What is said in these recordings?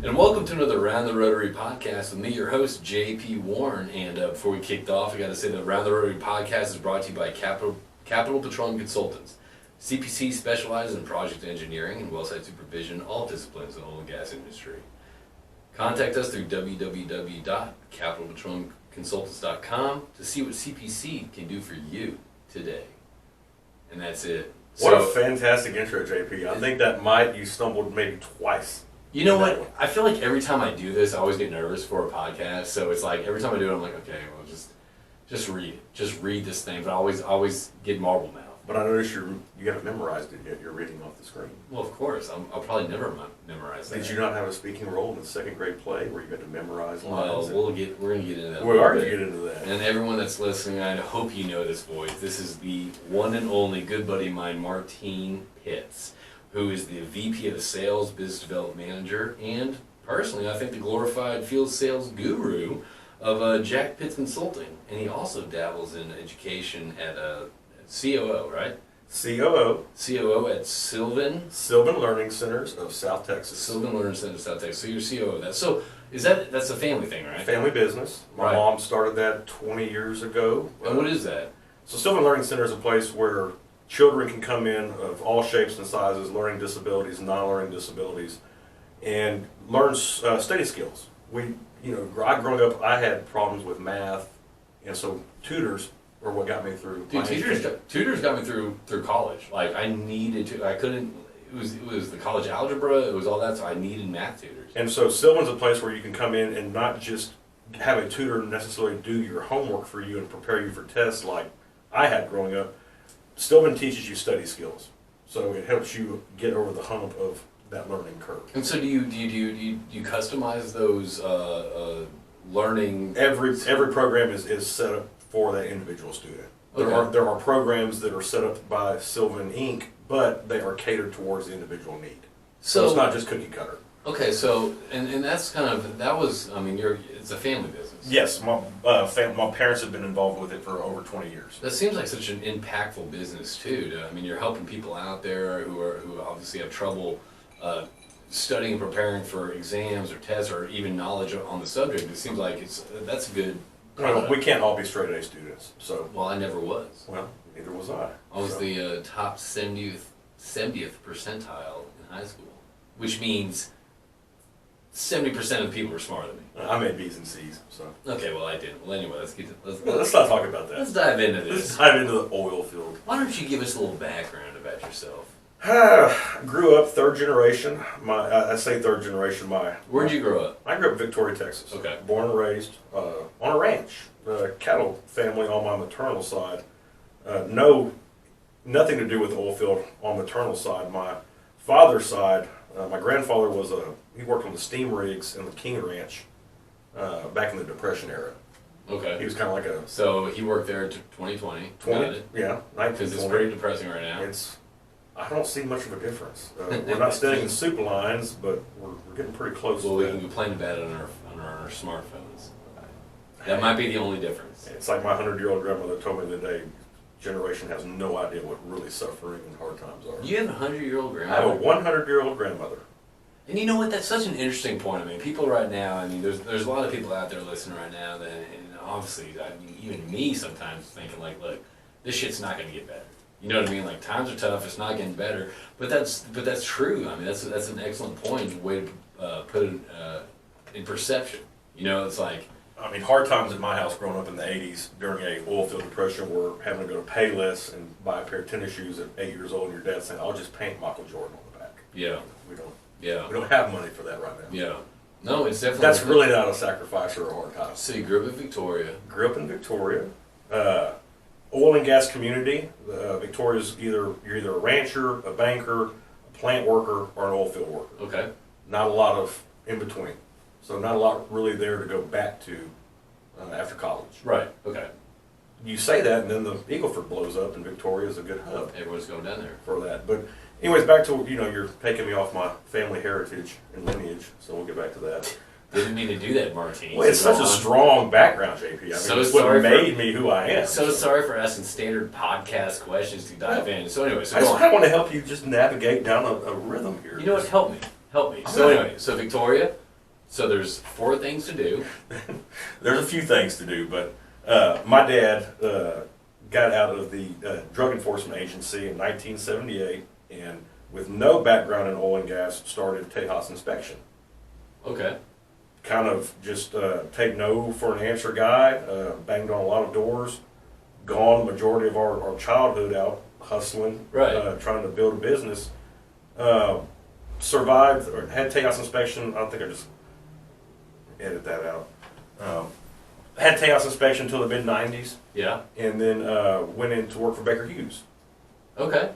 And welcome to another Round the Rotary podcast with me, your host, JP Warren. And before we kicked off, I got to say that Round the Rotary podcast is brought to you by Capital Petroleum Consultants. CPC specializes in project engineering and wellsite supervision, all disciplines in the oil and gas industry. Contact us through www.capitalpetroleumconsultants.com to see what CPC can do for you today. And that's it. What a fantastic intro, JP. I think you stumbled maybe twice. You know what? I feel like every time I do this, I always get nervous for a podcast. So it's like every time I do it, I'm like, okay, well, just read it. Just read this thing. But I always get marble mouth. But I noticed you haven't memorized it yet. You're reading off the screen. Well, of course. I'll probably never memorize that. Did you not have a speaking role in the second grade play where you had to memorize lines? Well, we're going to get into that. We are going to get into that. And everyone that's listening, I hope you know this voice. This is the one and only good buddy of mine, Martine Pitts, who is the VP of Sales, Business Development Manager, and personally, I think the glorified field sales guru of Jack Pitts Consulting. And he also dabbles in education at COO, right? COO at Sylvan Learning Centers of South Texas. Sylvan Learning Center of South Texas. So you're COO of that. So that's a family thing, right? Family business. My mom started that 20 years ago. And what is that? So Sylvan Learning Center is a place where children can come in of all shapes and sizes, learning disabilities, non-learning disabilities, and learn study skills. Growing up, I had problems with math, and so tutors are what got me through. Dude, tutors got me through college. Like I needed to. I couldn't. It was the college algebra. It was all that. So I needed math tutors. And so Sylvan's a place where you can come in and not just have a tutor necessarily do your homework for you and prepare you for tests like I had growing up. Sylvan teaches you study skills, so it helps you get over the hump of that learning curve. And so do you customize those learning? Every program is set up for that individual student. Okay. There are programs that are set up by Sylvan Inc., but they are catered towards the individual need. So it's not just cookie cutter. Okay, so and that's it's a family business. Yes, my parents have been involved with it for over 20 years. That seems like such an impactful business too. You're helping people out there who obviously have trouble studying and preparing for exams or tests or even knowledge on the subject. It seems like that's a good. Well, we can't all be straight A students, so. Well, I never was. Well, neither was I. I was the top 70th percentile in high school, which means 70% of the people were smarter than me. I made B's and C's, so. Okay, well I didn't. Well, anyway, let's not talk about that. Let's dive into this. Let's dive into the oil field. Why don't you give us a little background about yourself? I grew up third generation. I say third generation. Where'd you grow up? I grew up in Victoria, Texas. Okay. Born and raised on a ranch. Cattle family on my maternal side. Nothing to do with the oil field on maternal side. My father's side, my grandfather he worked on the steam rigs in the King Ranch back in the Depression era. Okay. He was kind of like So he worked there to 2020. Yeah. Because it's pretty depressing right now. I don't see much of a difference. We're not standing in soup lines, but we're getting pretty close. Well, we can complain about it on our smartphones. That might be the only difference. It's like my 100-year-old grandmother told me the day, generation has no idea what really suffering and hard times are. You have a 100-year-old grandmother? I have a 100-year-old grandmother. And you know what? That's such an interesting point. People right now, there's a lot of people out there listening right now that, and obviously, even me sometimes thinking like, look, this shit's not going to get better. You know what I mean? Like times are tough. It's not getting better. But that's true. That's an excellent point. Way to put it in perception. It's like. Hard times in my house growing up in the 80s during a oil field depression were having to go to Payless and buy a pair of tennis shoes at 8 years old, and your dad saying, "I'll just paint Michael Jordan on the back." Yeah. We don't have money for that right now. Yeah. No, it's definitely. That's really not a sacrifice or a hard time. So you grew up in Victoria. Oil and gas community. Victoria's you're either a rancher, a banker, a plant worker, or an oil field worker. Okay. Not a lot of in between. So not a lot really there to go back to after college. Right. Okay. You say that, and then the Eagleford blows up, and Victoria is a good hub. Everyone's going down there for that. But anyways, back to you're taking me off my family heritage and lineage. So we'll get back to that. Didn't mean to do that, Martine. Well, it's such a strong background, JP. It's what made me who I am. So sorry for asking standard podcast questions to dive in. So anyway, I just want to help you just navigate down a rhythm here. You know what? Help me. So anyway, so Victoria, So there's 4 things to do. There's a few things to do, but my dad got out of the Drug Enforcement Agency in 1978, and with no background in oil and gas, started Tejas Inspection. Okay. Kind of just take no for an answer guy, banged on a lot of doors, gone majority of our childhood out hustling, Right. Trying to build a business. Survived, or had Tejas Inspection, I don't think I just edit that out. Had Tejas Inspection until the mid-90s, Yeah. and then went in to work for Baker Hughes. Okay.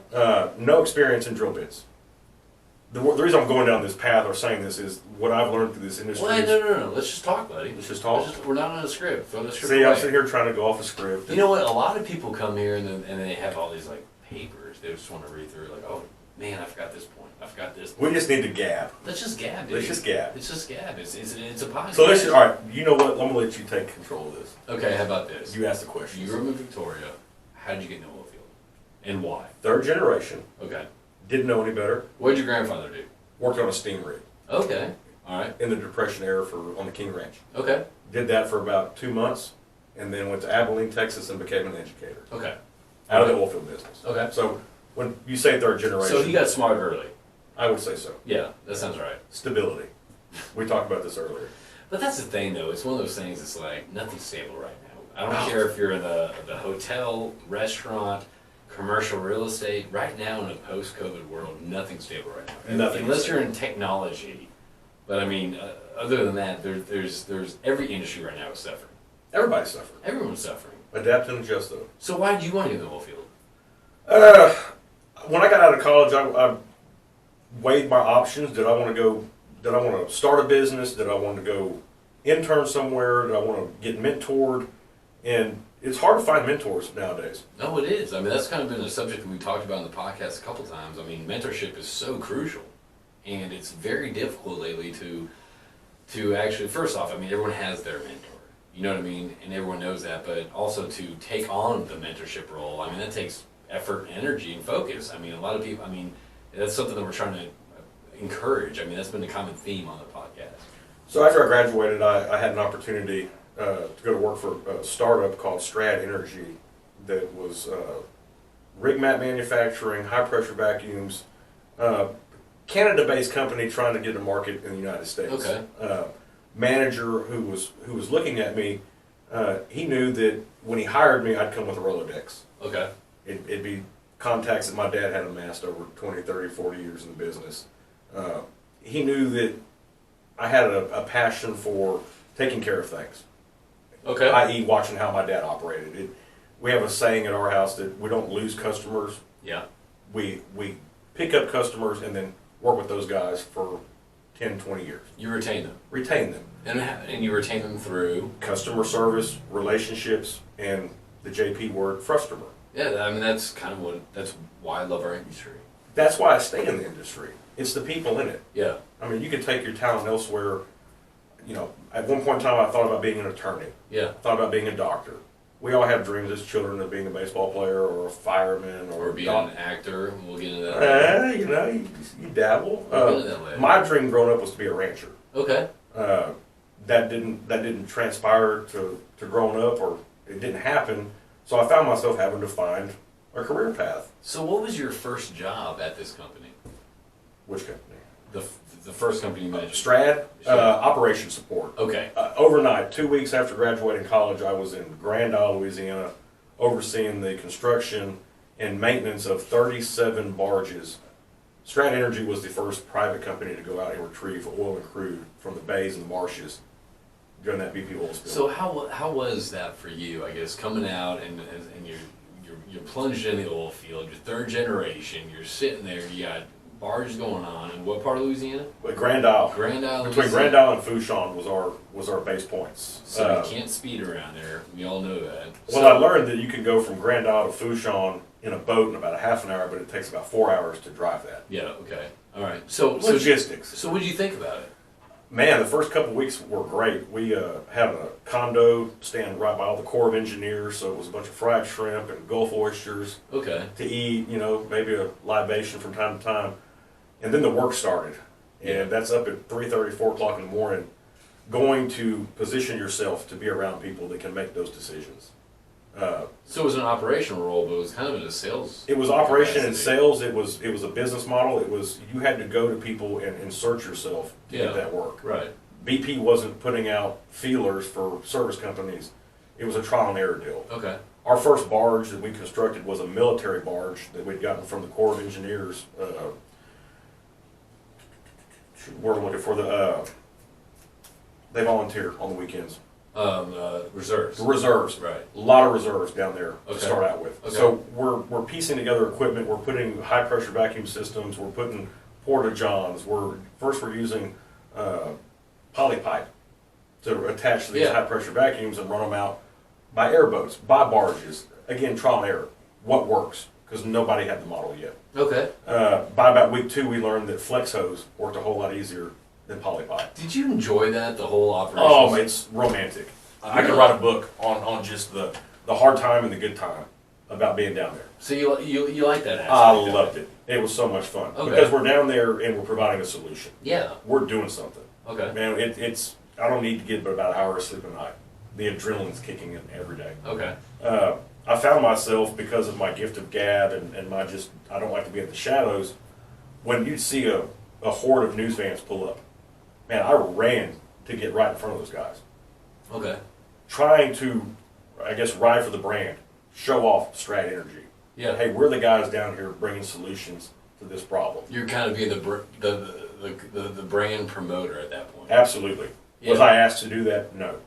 No experience in drill bits. The reason I'm going down this path or saying this is what I've learned through this industry. Well, no. Let's just talk, buddy. Let's just talk. We're not on a script. Throw the script See, away. I'm sitting here trying to go off a script. You know what? A lot of people come here and they have all these like papers. They just want to read through. Like, oh man, I forgot this point. I forgot this. We just need to gab. Let's just gab, dude. Let's just gab. It's just gab. It's a podcast. So let's just, all right. You know what? I'm gonna let you take control of this. Okay, how about this? You ask the question. You grew up in Victoria. How did you get in the oil field, and why? Third generation. Okay. Didn't know any better. What did your grandfather do? Worked on a steam rig Okay. All right. in the Depression era on the King Ranch. Okay. Did that for about 2 months, and then went to Abilene, Texas, and became an educator Okay. out of the oil field business. Okay. So when you say third generation, So he got smart early. I would say so. Yeah, that sounds right. Stability. We talked about this earlier. But that's the thing, though. It's one of those things. It's like nothing's stable right now. I don't No. care if you're in the hotel, restaurant, commercial real estate. Right now, in a post-COVID world, nothing's stable right now. Nothing. Unless you're in technology. But I mean, other than that, there's every industry right now is suffering. Everybody's suffering. Everyone's suffering. Adapt and adjust though. So why do you want to get in the oil field? When I got out of college, I weighed my options. Did I want to start a business? Did I want to go intern somewhere? Did I want to get mentored? And it's hard to find mentors nowadays. No, it is. I mean, that's kind of been a subject that we talked about in the podcast a couple times. I mean, mentorship is so crucial, and it's very difficult lately to actually. First off, I mean, everyone has their mentor. You know what I mean, and everyone knows that. But also to take on the mentorship role, I mean, that takes effort, energy, and focus. I mean, a lot of people. I mean, that's something that we're trying to encourage. I mean, that's been the common theme on the podcast. So after I graduated, I had an opportunity to go to work for a startup called Strad Energy that was rig mat manufacturing, high pressure vacuums, Canada-based company trying to get a market in the United States. Okay. Manager who was looking at me, he knew that when he hired me, I'd come with a Rolodex. Okay. It'd be contacts that my dad had amassed over 20, 30, 40 years in the business. He knew that I had a passion for taking care of things. Okay. I.e. watching how my dad operated. We have a saying at our house that we don't lose customers. Yeah. We pick up customers and then work with those guys for 10, 20 years. You retain them. Retain them. And you retain them through? Customer service, relationships, and the JP word, frustomer. Yeah, I mean, that's why I love our industry. That's why I stay in the industry. It's the people in it. Yeah. I mean, you can take your talent elsewhere. You know, at one point in time, I thought about being an attorney. Yeah. I thought about being a doctor. We all have dreams as children of being a baseball player or a fireman or Or being an actor. We'll get into that later. you know, you dabble. We'll get into that later. My dream growing up was to be a rancher. Okay. That didn't transpire to growing up, or it didn't happen. So I found myself having to find a career path. So what was your first job at this company? Which company? The first company you mentioned? Strad, Sure. operations support. Okay. Overnight, 2 weeks after graduating college, I was in Grand Isle, Louisiana, overseeing the construction and maintenance of 37 barges. Strad Energy was the first private company to go out and retrieve oil and crude from the bays and the marshes during that BP oil spill. So how was that for you? I guess coming out and you're plunged in the oil field. You're third generation. You're sitting there. You got barges going on. In what part of Louisiana? Grand Isle. Grand Isle. Between Grand Isle and Fouchon was our base points. So you can't speed around there. We all know that. Well, I learned that you can go from Grand Isle to Fouchon in a boat in about a half an hour, but it takes about 4 hours to drive that. Yeah. Okay. All right. So Logistics. So what did you think about it? Man, the first couple of weeks were great. We had a condo stand right by all the Corps of Engineers, so it was a bunch of fried shrimp and Gulf oysters Okay. to eat, you know, maybe a libation from time to time. And then the work started, and that's up at 3:30, 4 o'clock in the morning. going to position yourself to be around people that can make those decisions. So it was an operational role, but it was kind of in a sales. It was operation and capacity. sales. It was a business model. It was, you had to go to people and insert yourself to get that work. Right. BP wasn't putting out feelers for service companies. It was a trial and error deal. Okay. Our first barge that we constructed was a military barge that we'd gotten from the Corps of Engineers. We're looking for they volunteer on the weekends. Reserves. The reserves. Right. A lot of reserves down there Okay. to start out with. Okay. So we're piecing together equipment. We're putting high pressure vacuum systems. We're putting porta johns. We're using poly pipe to attach to these high pressure vacuums and run them out by airboats, by barges. Again, trial and error. What works? Because nobody had the model yet. Okay. By about week 2, we learned that flex hose worked a whole lot easier than poly pipe. Did you enjoy that, the whole operation? Oh, it's romantic. I could write a book on just the hard time and the good time about being down there. So you like that aspect? I loved it. It was so much fun. Okay. Because we're down there and we're providing a solution. Yeah. We're doing something. Okay. Man, it's I don't need to get but about an hour of sleep a night. The adrenaline's kicking in every day. Okay. I found myself, because of my gift of gab and my I don't like to be in the shadows, when you'd see a horde of news vans pull up, man, I ran to get right in front of those guys. Okay. Trying to, I guess, ride for the brand, show off Strat Energy. Yeah. Hey, we're the guys down here bringing solutions to this problem. You're kind of being the brand promoter at that point. Absolutely. Yeah. Was I asked to do that? No.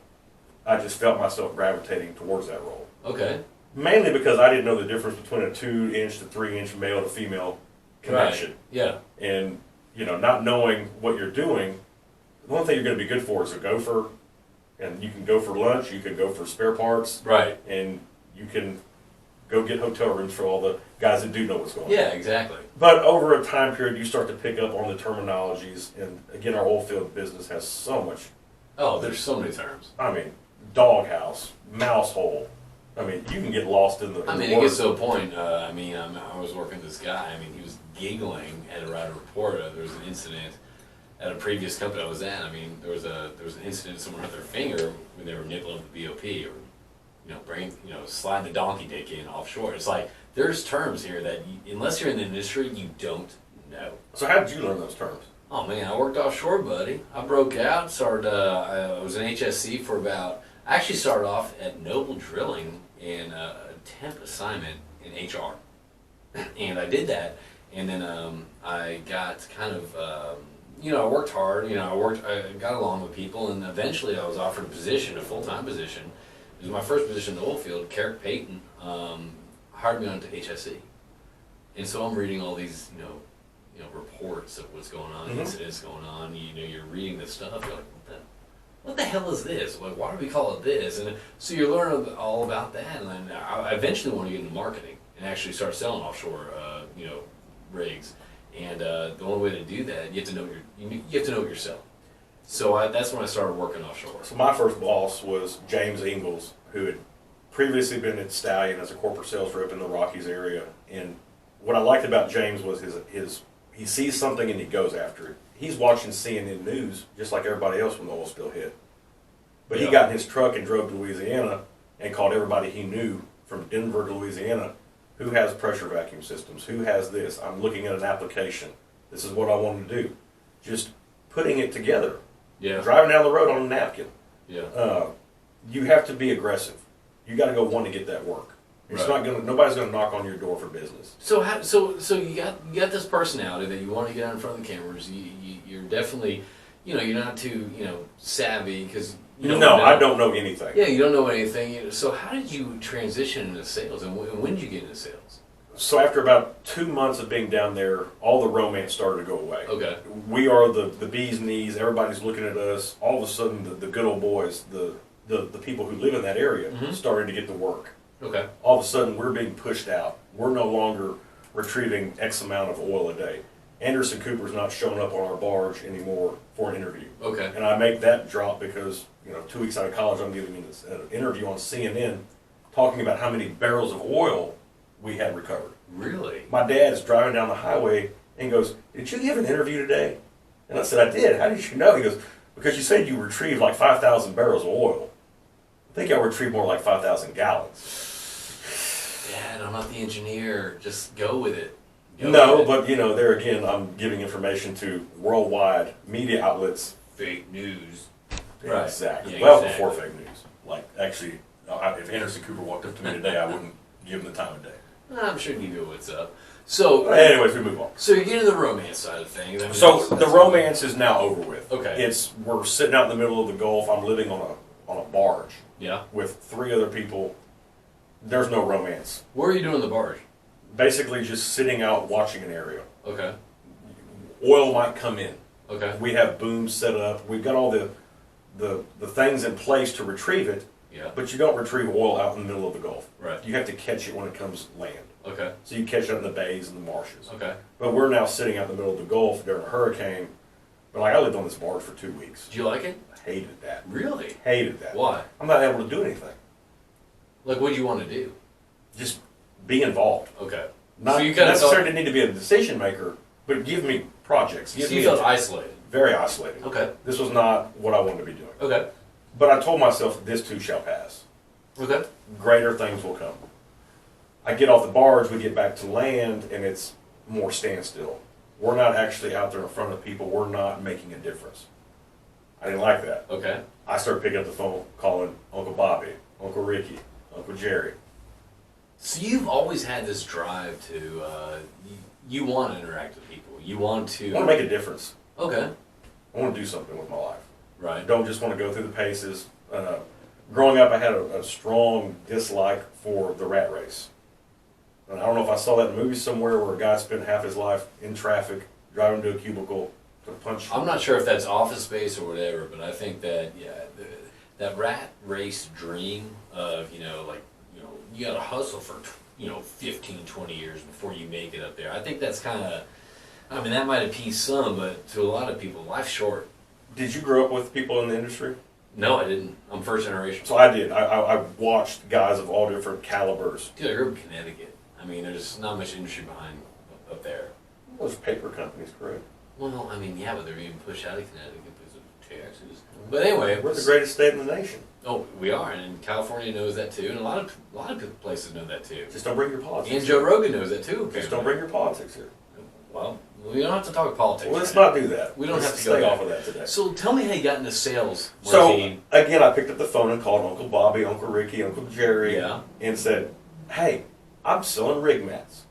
I just felt myself gravitating towards that role. Okay. Mainly because I didn't know the difference between a 2-inch to 3-inch male to female connection. Right. Yeah. And, not knowing what you're doing, the one thing you're going to be good for is a gopher. And you can go for lunch, you can go for spare parts. Right. And you can go get hotel rooms for all the guys that do know what's going on. Yeah, exactly. But over a time period, you start to pick up on the terminologies. And again, our oil field business has so much. Oh, there's so many terms. I mean, doghouse, mouse hole. I mean, you can get lost in the. It gets to a point. I was working with this guy. He was giggling at a writer report. There was an incident at a previous company I was at. There was an incident. Someone hurt their finger when they were nibbling with the BOP, or slide the donkey dick in offshore. It's like there's terms here that unless you're in the industry, you don't know. So how did you learn those terms? Oh man, I worked offshore, buddy. I broke out. Started. I was an HSC for about. I actually started off at Noble Drilling in a temp assignment in HR, and I did that. And then I got kind of. I worked hard. I got along with people, and eventually I was offered a position, a full-time position. It was my first position in the oil field. Carrick Payton hired me onto HSC, and so I'm reading all these, reports of what's going on, incidents going on. You're reading this stuff. You're like, what the hell is this? Like, why do we call it this? And so you learn all about that, and then I eventually want to get into marketing and actually start selling offshore, rigs. And the only way to do that, you have to know what you're selling. So that's when I started working offshore. So my first boss was James Ingalls, who had previously been at Stallion as a corporate sales rep in the Rockies area. And what I liked about James was his he sees something and he goes after it. He's watching CNN News just like everybody else when the oil spill hit. But he got in his truck and drove to Louisiana and called everybody he knew from Denver to Louisiana. Who has pressure vacuum systems? Who has this? I'm looking at an application. This is what I want to do. Just putting it together. Yeah. Driving down the road on a napkin. Yeah. You have to be aggressive. You got to go want to get that work. It's Right. Nobody's gonna knock on your door for business. So you got this personality that you want to get out in front of the cameras. You're definitely, you're not too savvy because I don't know anything. Yeah, you don't know anything. So how did you transition into sales, and when did you get into sales? So after about 2 months of being down there, all the romance started to go away. Okay. We are the bee's knees. Everybody's looking at us. All of a sudden, the good old boys, the people who live in that area, started to get the work. Okay. All of a sudden, we're being pushed out. We're no longer retrieving X amount of oil a day. Anderson Cooper's not showing up on our barge anymore for an interview. Okay. And I make that drop because 2 weeks out of college, I'm giving an interview on CNN talking about how many barrels of oil we had recovered. Really? My dad's driving down the highway and goes, "Did you give an interview today?" And I said, "I did. How did you know?" He goes, Because you said you retrieved like 5,000 barrels of oil. I think I retrieved more like 5,000 gallons. Dad, I'm not the engineer. Just go with it. No, but there again, I'm giving information to worldwide media outlets. Fake news. Yeah, exactly. Yeah, well, exactly. before fake news. Like, actually, if Anderson Cooper walked up to me today, I wouldn't give him the time of day. I'm sure you know what's up. So, anyways, we move on. So you're getting the romance side of things. I mean, So that's the romance is now over with. Okay. We're sitting out in the middle of the Gulf. I'm living on a barge. Yeah. With 3 other people. There's no romance. Where are you doing the barge? Basically, just sitting out watching an area. Okay. Oil might come in. Okay. We have booms set up. We've got all the things in place to retrieve it. Yeah. But you don't retrieve oil out in the middle of the Gulf. Right. You have to catch it when it comes land. Okay. So you catch it in the bays and the marshes. Okay. But we're now sitting out in the middle of the Gulf during a hurricane. But I lived on this barge for 2 weeks. Do you like it? I hated that. Really? Hated that. Why? I'm not able to do anything. Like, what do you want to do? Just be involved. Okay. Not so you kind of necessarily need to be a decision maker, but give me projects. So you felt isolated. Very isolated. Okay. This was not what I wanted to be doing. Okay. But I told myself this too shall pass. Okay. Greater things will come. I get off the barge, we get back to land, and it's more standstill. We're not actually out there in front of people. We're not making a difference. I didn't like that. Okay. I started picking up the phone, calling Uncle Bobby, Uncle Ricky, Uncle Jerry. So you've always had this drive to, you want to interact with people. You want to. I want to make a difference. Okay. I want to do something with my life. Right. I don't just want to go through the paces. Growing up, I had a strong dislike for the rat race. And I don't know if I saw that in a movie somewhere where a guy spent half his life in traffic, driving to a cubicle to punch. I'm not sure if that's Office Space or whatever, but I think that, that rat race dream of, you got to hustle for, 15, 20 years before you make it up there. I think that's kind of, that might appease some, but to a lot of people, life's short. Did you grow up with people in the industry? No, I didn't. I'm first generation. So I did. I watched guys of all different calibers. Dude, I grew up in Connecticut. There's not much industry behind up there. Those paper companies, correct? Well, yeah, but they're being pushed out of Connecticut because of taxes. But anyway, we're the greatest state in the nation. Oh, we are, and California knows that too, and a lot of places know that too. Just don't bring your politics. And Joe Rogan knows that too. Apparently. Just don't bring your politics here. Well, we don't have to talk politics. Well, let's not do that. We don't let's have to go stay there. off of that today. So tell me how you got into sales. So again, I picked up the phone and called Uncle Bobby, Uncle Ricky, Uncle Jerry, and said, "Hey, I'm selling rig mats.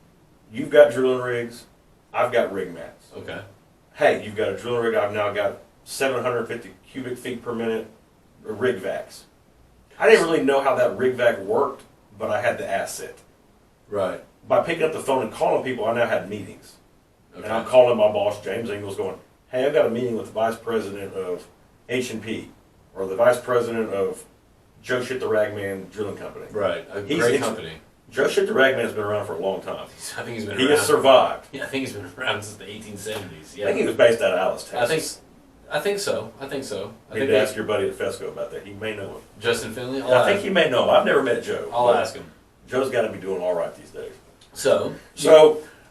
You've got drilling rigs. I've got rig mats. Okay. Hey, you've got a drilling rig. I've now got 750 cubic feet per minute rig vacs. I didn't really know how that rig vac worked, but I had the asset. Right. By picking up the phone and calling people, I now had meetings. Okay. And I'm calling my boss, James Ingles, going, hey, I've got a meeting with the vice president of H&P or the vice president of Joe Shit the Ragman Drilling Company. Right. A great company. Joe Shit the Ragman's been around for a long time. I think he's been around. He has survived. Yeah, I think he's been around since the 1870s. Yeah. I think he was based out of Alice, Texas. I think so. I need to ask your buddy at Fesco about that. He may know him. Justin Finley? I think he may know him. I've never met Joe. I'll ask him. Joe's got to be doing all right these days. So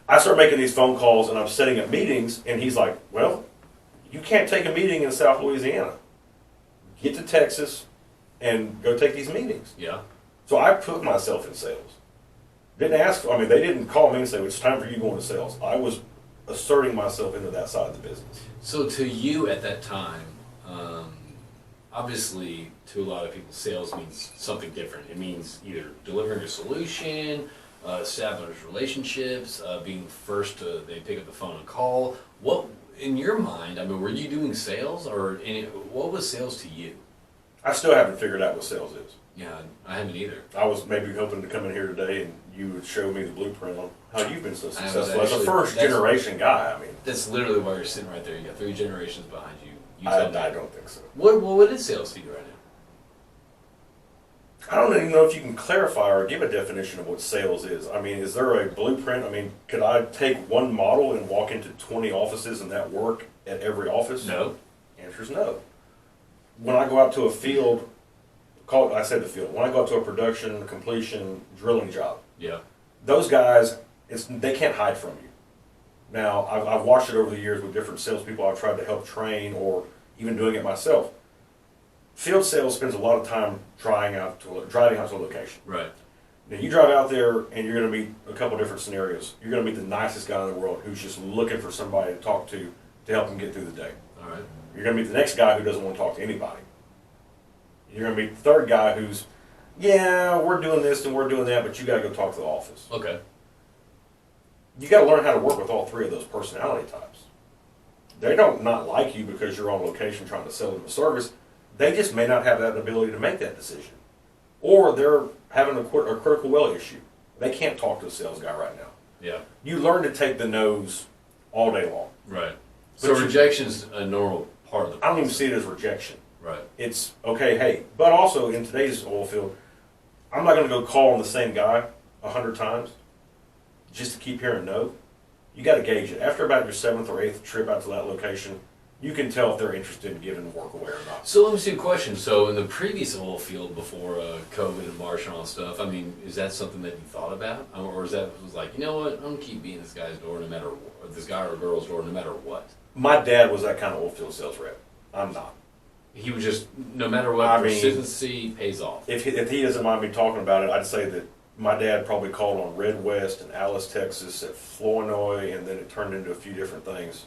I start making these phone calls and I'm setting up meetings, and he's like, well, you can't take a meeting in South Louisiana. Get to Texas and go take these meetings. Yeah. So I put myself in sales. Didn't ask, they didn't call me and say, it's time for you to go into sales. I was asserting myself into that side of the business. So to you at that time, obviously to a lot of people, sales means something different. It means either delivering a solution, establishing relationships, being first to, they pick up the phone and call. What, in your mind, were you doing sales, or what was sales to you? I still haven't figured out what sales is. Yeah, I haven't either. I was maybe hoping to come in here today and you would show me the blueprint on how you've been so successful as a first generation guy. That's literally why you're sitting right there. You got 3 generations behind you. I don't think so. What is sales to you right now? I don't even know if you can clarify or give a definition of what sales is. Is there a blueprint? Could I take one model and walk into 20 offices and that work at every office? No. Answer is no. When I go out to a field, when I go out to a production, completion, drilling job, yeah, those guys, they can't hide from you. Now, I've watched it over the years with different salespeople I've tried to help train or even doing it myself. Field sales spends a lot of time driving out to a location. Right. Now you drive out there and you're going to meet a couple different scenarios. You're going to meet the nicest guy in the world who's just looking for somebody to talk to help him get through the day. All right. You're going to meet the next guy who doesn't want to talk to anybody. You're going to meet the third guy who's, yeah, we're doing this and we're doing that, but you got to go talk to the office. Okay. You got to learn how to work with all three of those personality types. They don't not like you because you're on location trying to sell them a service. They just may not have that ability to make that decision. Or they're having a critical well issue. They can't talk to a sales guy right now. Yeah. You learn to take the no's all day long. Right. So rejection's a normal part of the process. I don't even see it as rejection. Right. It's, okay, hey, but also in today's oil field, I'm not going to go call on the same guy 100 times just to keep hearing no. You got to gauge it. After about your 7th or 8th trip out to that location, you can tell if they're interested in giving work away or not. So let me see a question. So in the previous oil field before COVID and March and all that stuff, I mean, is that something that you thought about? Or is that was like, you know what, I'm going to keep being this guy's door no matter what, or this guy or girl's door no matter what? My dad was that kind of oil field sales rep. I'm not. He was just, no matter what, I mean, persistency pays off. If he doesn't mind me talking about it, I'd say that my dad probably called on Red West and Alice, Texas, at Flournoy, and then it turned into a few different things.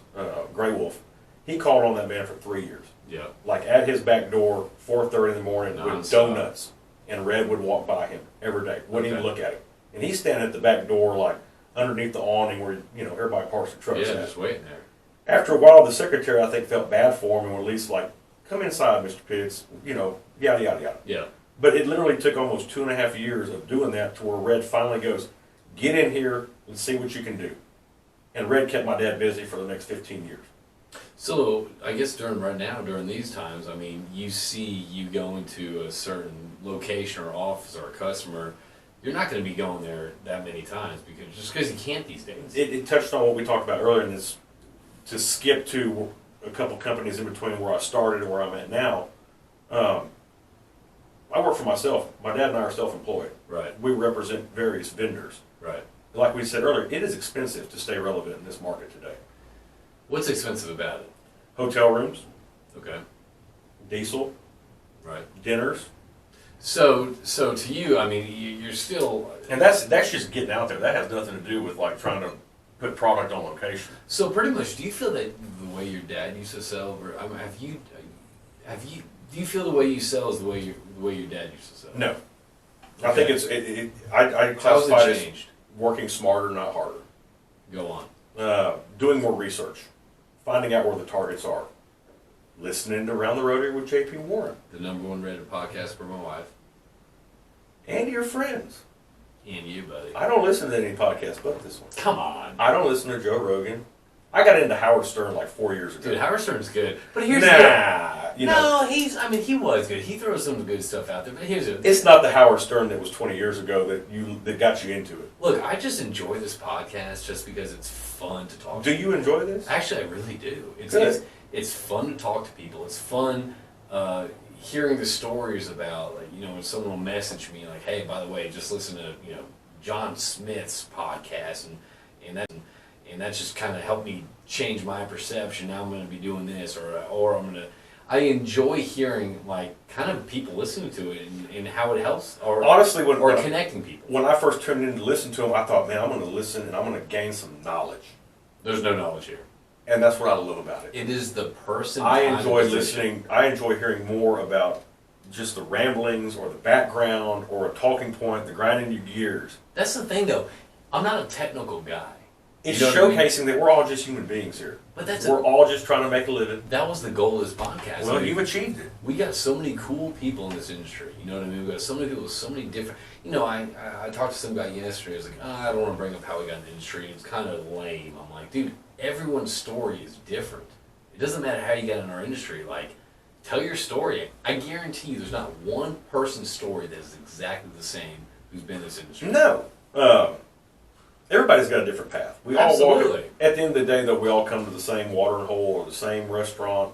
Gray Wolf. He called on that man for 3 years. Yeah. Like at his back door, 4:30 in the morning, with Non-stop. donuts, and Red would walk by him every day. Wouldn't even Okay. look at him. And he's standing at the back door, like underneath the awning where everybody parks their trucks Yeah, at. just waiting there. After a while, the secretary, I think, felt bad for him and released like, "Come inside, Mr. Pitts," yada yada yada. Yeah. But it literally took almost 2.5 years of doing that to where Red finally goes, "Get in here and see what you can do." And Red kept my dad busy for the next 15 years. So I guess during these times, I mean, you see you going to a certain location or office or a customer, you're not going to be going there that many times because you can't these days. It touched on what we talked about earlier, and is to skip to a couple companies in between where I started and where I'm at now. I work for myself. My dad and I are self-employed. Right. We represent various vendors. Right. Like we said earlier, it is expensive to stay relevant in this market today. What's expensive about it? Hotel rooms, Okay. diesel, Right. dinners, So to you, I mean, you're still. and that's just getting out there. That has nothing to do with like trying to put product on location. So pretty much, do you feel that the way your dad used to sell, I mean, do you feel the way you sell is the way your dad used to sell? No, Okay. I think I How's classify it it as changed? working smarter, not harder. Go on. Doing more research, finding out where the targets are, listening to Around the Rotary with J.P. Warren, The #1 rated podcast for my wife and your friends. and you, buddy. I don't listen to any podcast but this one. Come on, I don't listen to Joe Rogan. I got into Howard Stern like 4 years ago. dude. Howard Stern's good, but He was good. He throws some good stuff out there. But here's it. it's not the Howard Stern that was 20 years ago that got you into it. Look, I just enjoy this podcast just because it's fun to talk. Do you enjoy this? Actually, I really do. Good. It's fun to talk to people. It's fun hearing the stories about, like, when someone will message me like, "Hey, by the way, just listen to John Smith's podcast," and that just kind of helped me change my perception. Now I'm going to be doing this, or I'm going to. I enjoy hearing like kind of people listening to it and how it helps, or Honestly, connecting people. when I first tuned in to listen to him, I thought, man, I'm going to listen and I'm going to gain some knowledge. There's no knowledge here. And that's what I love about it. It is the person. I time, enjoy position. listening. I enjoy hearing more about just the ramblings or the background or a talking point, the grinding your gears. That's the thing, though. I'm not a technical guy. It's You know what I mean? showcasing that we're all just human beings here. But We're all just trying to make a living. that was the goal of this podcast. Well, I mean, you've achieved it. we got so many cool people in this industry. You know what I mean? We got so many people with so many different. I talked to some guy yesterday. I was like, I don't want to bring up how we got in the industry. It's kind of lame. I'm like, dude, everyone's story is different. It doesn't matter how you got in our industry. Like, tell your story. I guarantee you, there's not one person's story that is exactly the same who's been in this industry. No. Everybody's got a different path. We all Absolutely. walk. At the end of the day, though, we all come to the same watering hole or the same restaurant.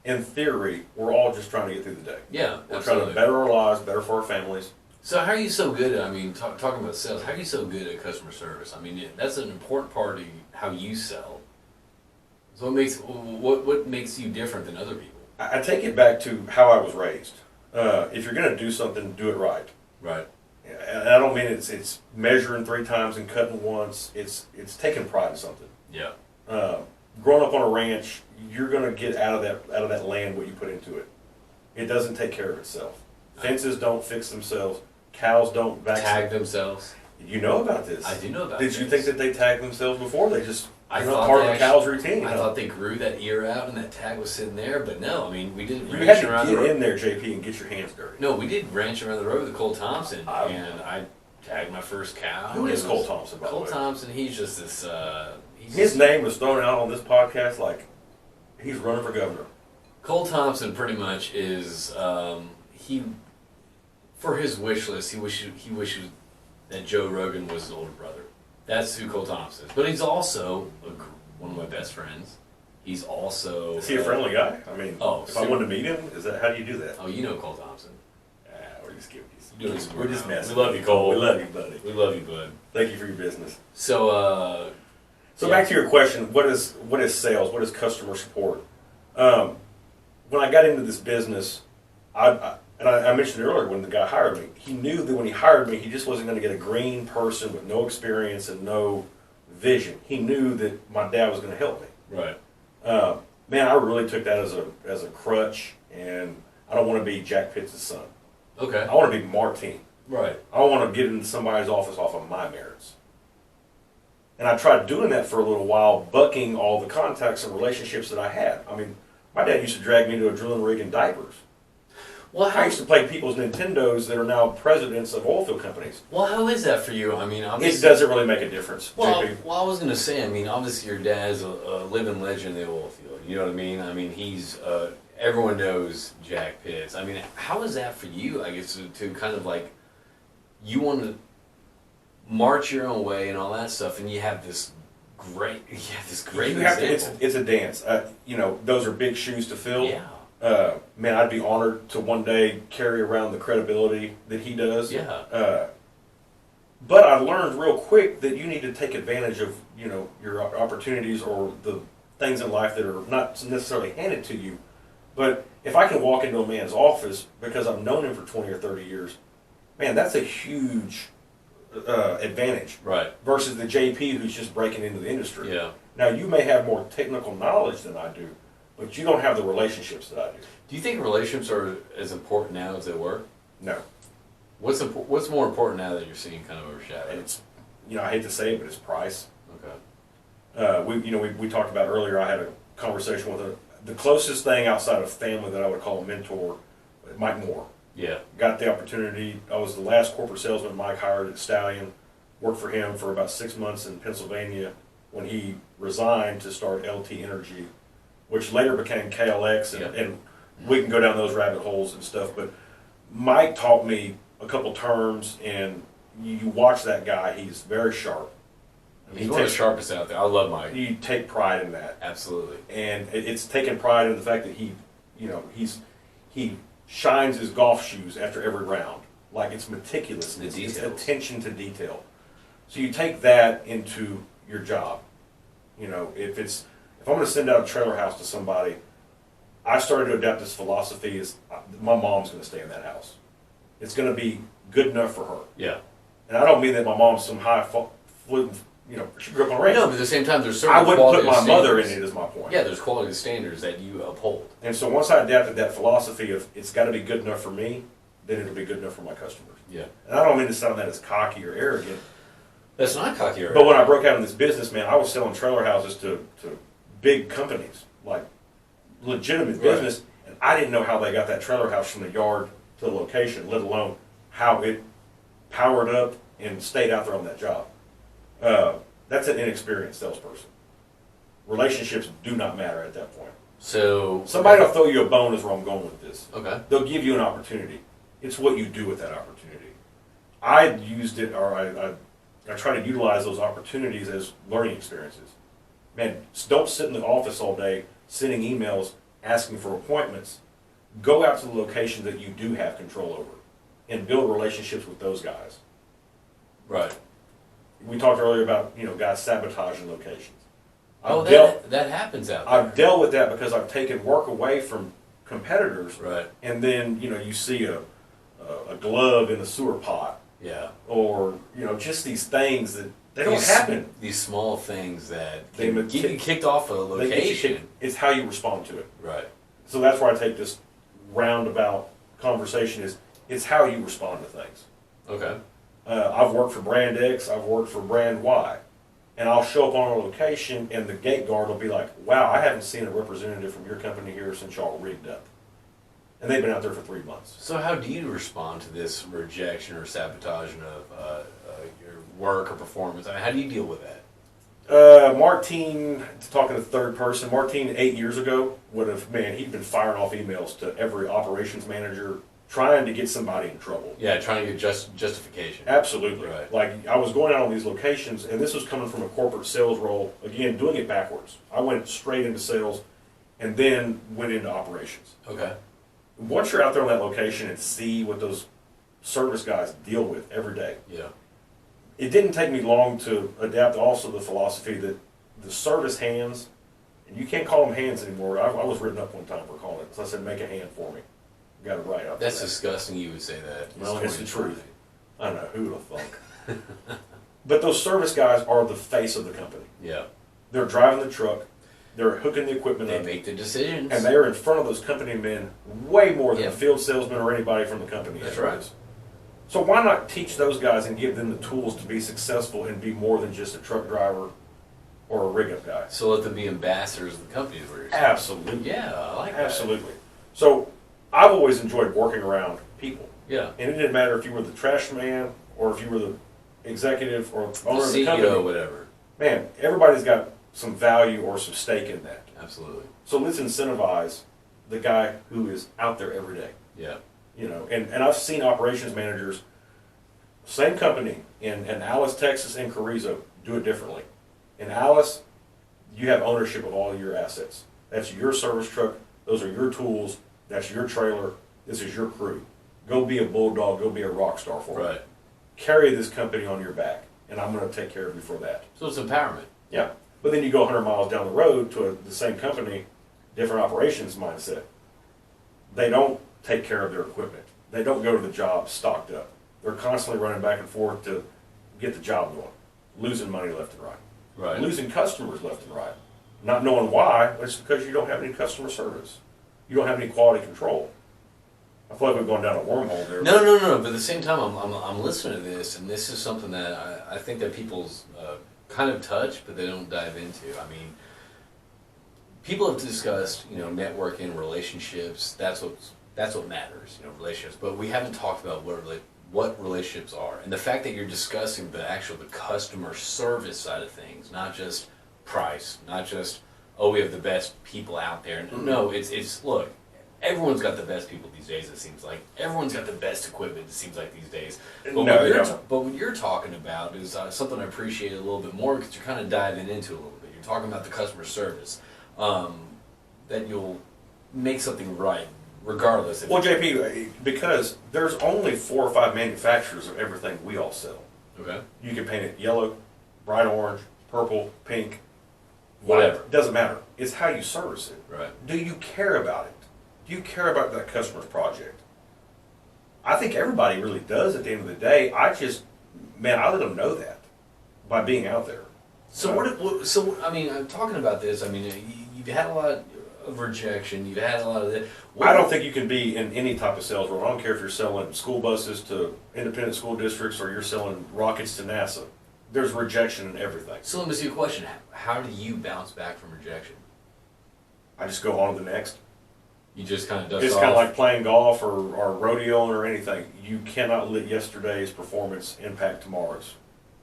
In theory, we're all just trying to get through the day. Yeah, We're absolutely. trying to better our lives, better for our families. So how are you so good at, talking about sales, how are you so good at customer service? I mean, that's an important part of how you sell. So what makes you different than other people? I take it back to how I was raised. If you're going to do something, do it right. Right. And I don't mean it's measuring 3 times and cutting once. It's taking pride in something. Yeah. Growing up on a ranch, you're going to get out of that land what you put into it. It doesn't take care of itself. Fences don't fix themselves. Cows don't Tag themselves. You know about this? I do know about Did this. you think that they tagged themselves before? They just I not thought part they of the cow's routine. I thought they grew that ear out and that tag was sitting there, but no. I mean, we didn't. You ranch had around to the get road. in there, JP, and get your hands dirty. No, we did ranch around the road with Cole Thompson, and I tagged my first cow. Who is Cole Thompson, by the Cole way? Thompson, he's just this. His name was thrown out on this podcast like he's running for governor. Cole Thompson pretty much is he for his wish list. He wishes that Joe Rogan was his older brother. That's who Cole Thompson is. But he's also one of my best friends. He's also. Is he a friendly guy? I mean, if I wanted to meet him, how do you do that? Oh, you know Cole Thompson. We're just kidding. We're just messing. We love you, Cole. We love you, buddy. We love you, bud. Thank you for your business. So, So back to your question, what is sales? What is customer support? When I got into this business, I mentioned earlier when the guy hired me, he knew that when he hired me, he just wasn't going to get a green person with no experience and no vision. He knew that my dad was going to help me. right. Man, I really took that as a crutch, and I don't want to be Jack Pitts' son. Okay. I want to be Martine. Right. I don't want to get into somebody's office off of my merits. And I tried doing that for a little while, bucking all the contacts and relationships that I had. I mean, my dad used to drag me to a drilling rig in diapers. Well, I used to play people's Nintendos that are now presidents of oil field companies. Well, how is that for you? I mean, It obviously. doesn't really make a difference, Well, JP. I was going to say, I mean, obviously your dad's a living legend in the oil field. You know what I mean? I mean, he's, everyone knows Jack Pitts. I mean, how is that for you, I guess, to kind of like, you want to march your own way and all that stuff, and you have this great You have to, it's a dance. Those are big shoes to fill. Yeah. Man, I'd be honored to one day carry around the credibility that he does. Yeah. But I learned real quick that you need to take advantage of, your opportunities or the things in life that are not necessarily handed to you. But if I can walk into a man's office because I've known him for 20 or 30 years, man, that's a huge advantage. Right. Versus the JP who's just breaking into the industry. Yeah. Now, you may have more technical knowledge than I do, but you don't have the relationships that I do. Do you think relationships are as important now as they were? No. What's more important now that you're seeing kind of overshadowed? And it's, I hate to say it, but it's price. Okay. We talked about earlier, I had a conversation with the closest thing outside of family that I would call a mentor, Mike Moore. Yeah. Got the opportunity. I was the last corporate salesman Mike hired at Stallion. Worked for him for about 6 months in Pennsylvania when he resigned to start LT Energy, which later became KLX, and we can go down those rabbit holes and stuff. But Mike taught me a couple terms, and you watch that guy, he's very sharp. He's one of the sharpest out there. I love Mike. You take pride in that. Absolutely. And it's taking pride in the fact that he shines his golf shoes after every round. Like it's meticulous. The It's details. attention to detail. So you take that into your job. If I'm going to send out a trailer house to somebody, I started to adapt this philosophy is my mom's going to stay in that house. It's going to be good enough for her. Yeah. And I don't mean that my mom's some highfalutin, she grew up on a ranch. No, but at the same time, there's certain I wouldn't put quality my mother in standards. it, is my point. Yeah, there's quality standards that you uphold. And so once I adapted that philosophy of it's got to be good enough for me, then it'll be good enough for my customers. Yeah. And I don't mean to sound that as cocky or arrogant, That's not cocky or but when I broke out in this business, man, I was selling trailer houses to big companies, like legitimate Right. business, and I didn't know how they got that trailer house from the yard to the location, let alone how it powered up and stayed out there on that job. That's an inexperienced salesperson. Relationships do not matter at that point. So Somebody will throw you a bone is where I'm going with this. Okay. They'll give you an opportunity. It's what you do with that opportunity. I used it, or I try to utilize those opportunities as learning experiences. Man, don't sit in the office all day sending emails asking for appointments. Go out to the location that you do have control over and build relationships with those guys. Right. We talked earlier about guys sabotaging locations. Oh, I've dealt that happens out there. I've dealt with that because I've taken work away from competitors. Right. And then, you know, you see a glove in a sewer pot. Yeah. Or, you know, just these things that they don't happen. These small things that They can get you kicked off a location. It's how you respond to it. Right. So that's where I take this roundabout conversation is it's how you respond to things. Okay. I've worked for brand X, I've worked for brand Y. And I'll show up on a location and the gate guard will be like, wow, I haven't seen a representative from your company here since y'all rigged up. And they've been out there for 3 months. So how do you respond to this rejection or sabotaging of your work or performance? I mean, how do you deal with that? Martine, talking to the third person, Martine 8 years ago would have, man, he'd been firing off emails to every operations manager trying to get somebody in trouble. Yeah, trying to get justification. Absolutely. Right. Like, I was going out on these locations, and this was coming from a corporate sales role, again, doing it backwards. I went straight into sales and then went into operations. Okay. Once you're out there on that location and see what those service guys deal with every day, Yeah. it didn't take me long to adapt also the philosophy that the service hands, and you can't call them hands anymore. I was written up one time for calling it, so I said, make a hand for me. Got it right up. That's disgusting you would say that. Well, it's the truth. I know, who would have thunk? But those service guys are the face of the company. Yeah. They're driving the truck, they're hooking the equipment They up, make the decisions. and they are in front of those company men way more than Yeah. the field salesman or anybody from the company. That's ever right. is. So why not teach those guys and give them the tools to be successful and be more than just a truck driver or a rig up guy? So let them be ambassadors of the company, is what you're saying. Absolutely. Yeah, I like that. Absolutely. So I've always enjoyed working around people. Yeah. And it didn't matter if you were the trash man or if you were the executive or owner The of the CEO, company. whatever. Man, everybody's got some value or some stake in that. Absolutely. So let's incentivize the guy who is out there every day. Yeah. You know, and I've seen operations managers, same company in Alice, Texas, and Carrizo, do it differently. In Alice, you have ownership of all your assets. That's your service truck. Those are your tools. That's your trailer. This is your crew. Go be a bulldog. Go be a rock star for me. Right. Carry this company on your back, and I'm going to take care of you for that. So it's empowerment. Yeah. But then you go 100 miles down the road to the same company, different operations mindset. They don't take care of their equipment. They don't go to the job stocked up. They're constantly running back and forth to get the job going, losing money left and right, Right. losing customers left and right, not knowing why. It's because you don't have any customer service. You don't have any quality control. I feel like we've gone down a wormhole there. No. But at the same time, I'm listening to this, and this is something that I think that people's kind of touch, but they don't dive into. I mean, people have discussed, you know, networking, relationships. That's what matters, you know, relationships. But we haven't talked about what relationships are, and the fact that you're discussing the customer service side of things, not just price, not just we have the best people out there. No, it's look. Everyone's got the best people these days, it seems like. Everyone's got the best equipment, it seems like, these days. But, what you're talking about is something I appreciate a little bit more because you're kind of diving into it a little bit. You're talking about the customer service. That you'll make something right, regardless. Well, JP, because there's only 4 or 5 manufacturers of everything we all sell. Okay. You can paint it yellow, bright orange, purple, pink, Whatever. white. Doesn't matter. It's how you service it. Right. Do you care about it? Do you care about that customer's project? I think everybody really does at the end of the day. I let them know that by being out there. So I mean, I'm talking about this. I mean, you've had a lot of rejection. You've had a lot of that. I don't think you can be in any type of sales role. I don't care if you're selling school buses to independent school districts or you're selling rockets to NASA. There's rejection in everything. So let me ask you a question. How do you bounce back from rejection? I just go on to the next. You just kind of dust It's off? kind of like playing golf or rodeoing or anything. You cannot let yesterday's performance impact tomorrow's.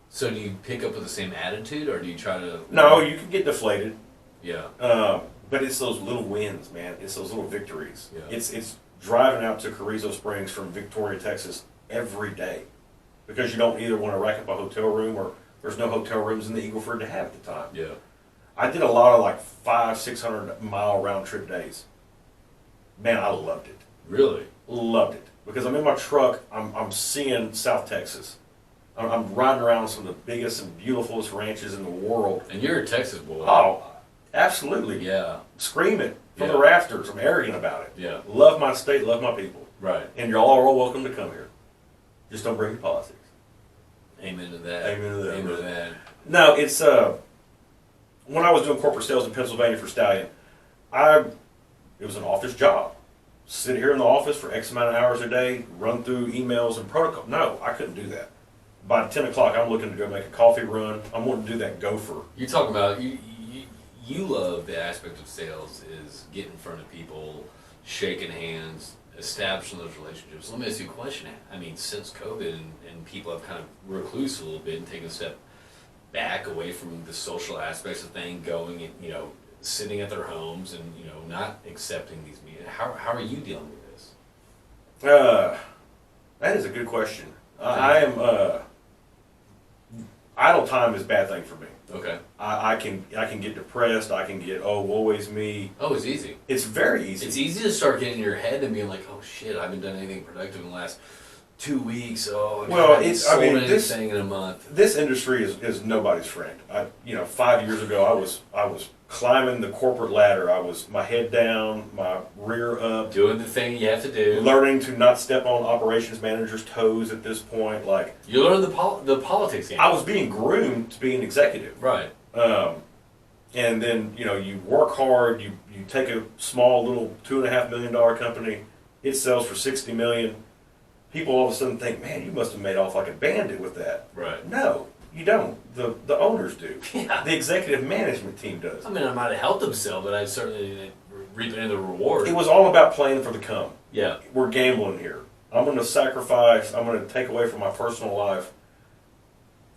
So do you pick up with the same attitude, or do you try to... No, you can get deflated. Yeah. But it's those little wins, man. It's those little victories. Yeah. It's driving out to Carrizo Springs from Victoria, Texas every day. Because you don't either want to rack up a hotel room or there's no hotel rooms in the Eagle Ford to have at the time. Yeah. I did a lot of like 500-600 mile round trip days. Man, I loved it. Really? Loved it. Because I'm in my truck, I'm seeing South Texas. I'm riding around some of the biggest and beautifulest ranches in the world. And you're a Texas boy. Oh, Absolutely. Yeah. Scream it from the Yeah. rafters. I'm arrogant about it. Yeah. Love my state, love my people. Right. And y'all are all welcome to come here. Just don't bring your politics. Amen to that. Amen to that. Amen to that. No, it's when I was doing corporate sales in Pennsylvania for Stallion, it was an office job. Sit here in the office for X amount of hours a day, run through emails and protocol. No, I couldn't do that. By 10 o'clock, I'm looking to go make a coffee run. I'm wanting to do that gopher. You're talking about you love the aspect of sales is getting in front of people, shaking hands, establishing those relationships. Let me ask you a question. I mean, since COVID and people have kind of recluse a little bit and taken a step back away from the social aspects of things, going and, you know, sitting at their homes and, you know, not accepting these meetings. How are you dealing with this? That is a good question. I am idle time is a bad thing for me. Okay. I can get depressed. I can get woe is me. Oh, it's easy. It's very easy. It's easy to start getting in your head and being like, oh shit, I haven't done anything productive in the last 2 weeks. Oh, well, I haven't sold anything in a month. This industry is nobody's friend. 5 years ago, I was climbing the corporate ladder. I was my head down, my rear up, Doing the thing you have to do. learning to not step on operations manager's toes at this point. Like You learn the politics game. I was being groomed to be an executive. Right. And then, you work hard, you take a small little $2.5 million company, it sells for $60 million. People all of a sudden think, man, you must have made off like a bandit with that. Right. No, you don't. The owners do. Yeah. The executive management team does. I mean, I might have helped them sell, but I certainly didn't reap any of the reward. It was all about playing for the come. Yeah. We're gambling here. I'm going to sacrifice, I'm going to take away from my personal life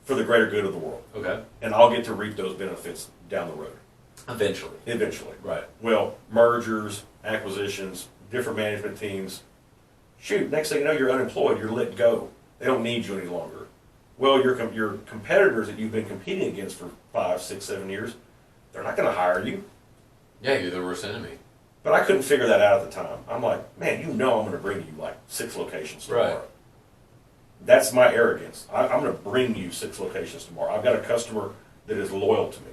for the greater good of the world. Okay. And I'll get to reap those benefits down the road. Eventually. Right. Well, mergers, acquisitions, different management teams. Shoot, next thing you know, you're unemployed. You're let go. They don't need you any longer. Well, your competitors that you've been competing against for 5, 6, 7 years, they're not going to hire you. Yeah, you're the worst enemy. But I couldn't figure that out at the time. I'm like, man, I'm going to bring you like 6 locations tomorrow. Right. That's my arrogance. I'm going to bring you 6 locations tomorrow. I've got a customer that is loyal to me.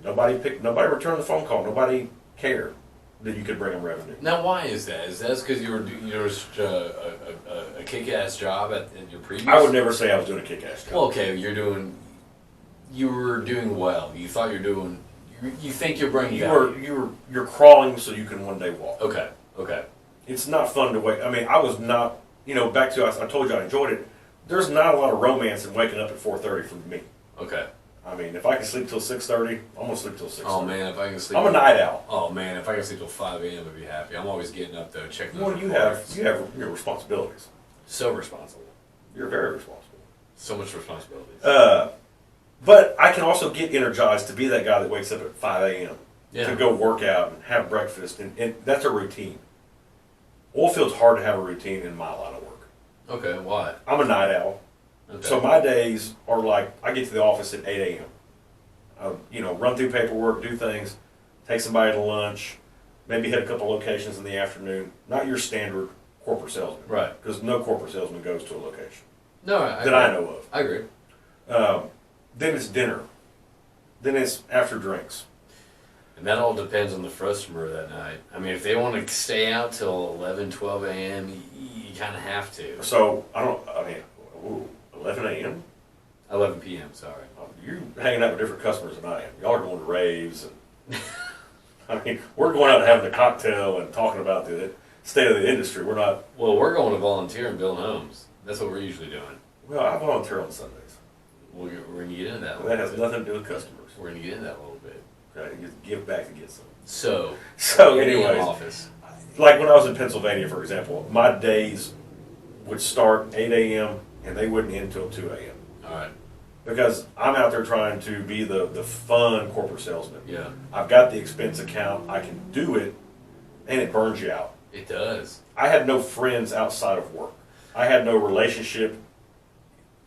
Nobody returned the phone call. Nobody cared that you could bring them revenue. Now, why is that? Is that because you were such a kick-ass job at your previous? I would never say I was doing a kick-ass job. Well, okay, you were doing well. You thought you're doing. You think you're bringing value. You're crawling so you can one day walk. Okay. It's not fun to wait. I mean, I was not. Back to I told you I enjoyed it. There's not a lot of romance in waking up at 4:30 for me. Okay. I mean, if I can sleep till 6:30, I'm gonna sleep till 6:30. Oh man, if I can sleep. I'm a night owl. Oh man, if I can sleep till 5 a.m., I'd be happy. I'm always getting up though, checking. Well, you have your responsibilities. So responsible. You're very responsible. So much responsibilities. But I can also get energized to be that guy that wakes up at 5 a.m. Yeah. to go work out and have breakfast, and that's a routine. Oilfield's hard to have a routine in my line of work. Okay, why? I'm a night owl. Okay. So my days are like, I get to the office at 8 a.m. Run through paperwork, do things, take somebody to lunch, maybe hit a couple locations in the afternoon. Not your standard corporate salesman. Right. Because no corporate salesman goes to a location. No, I know of. I agree. Then it's dinner. Then it's after drinks. And that all depends on the customer that night. I mean, if they want to stay out till 11, 12 a.m., you kind of have to. So, 11 a.m.? 11 p.m., sorry. You're hanging out with different customers than I am. Y'all are going to raves. And, we're going out and having a cocktail and talking about the state of the industry. We're not... Well, we're going to volunteer and build homes. That's what we're usually doing. Well, I volunteer on Sundays. We're going to get into that. That has nothing to do with customers. We're going to get into that a little bit. Okay, you give back to get some. So anyways, office. Like when I was in Pennsylvania, for example, my days would start 8 a.m. and they wouldn't end until 2 a.m. All right. Because I'm out there trying to be the fun corporate salesman. Yeah. I've got the expense account. I can do it, and it burns you out. It does. I had no friends outside of work. I had no relationship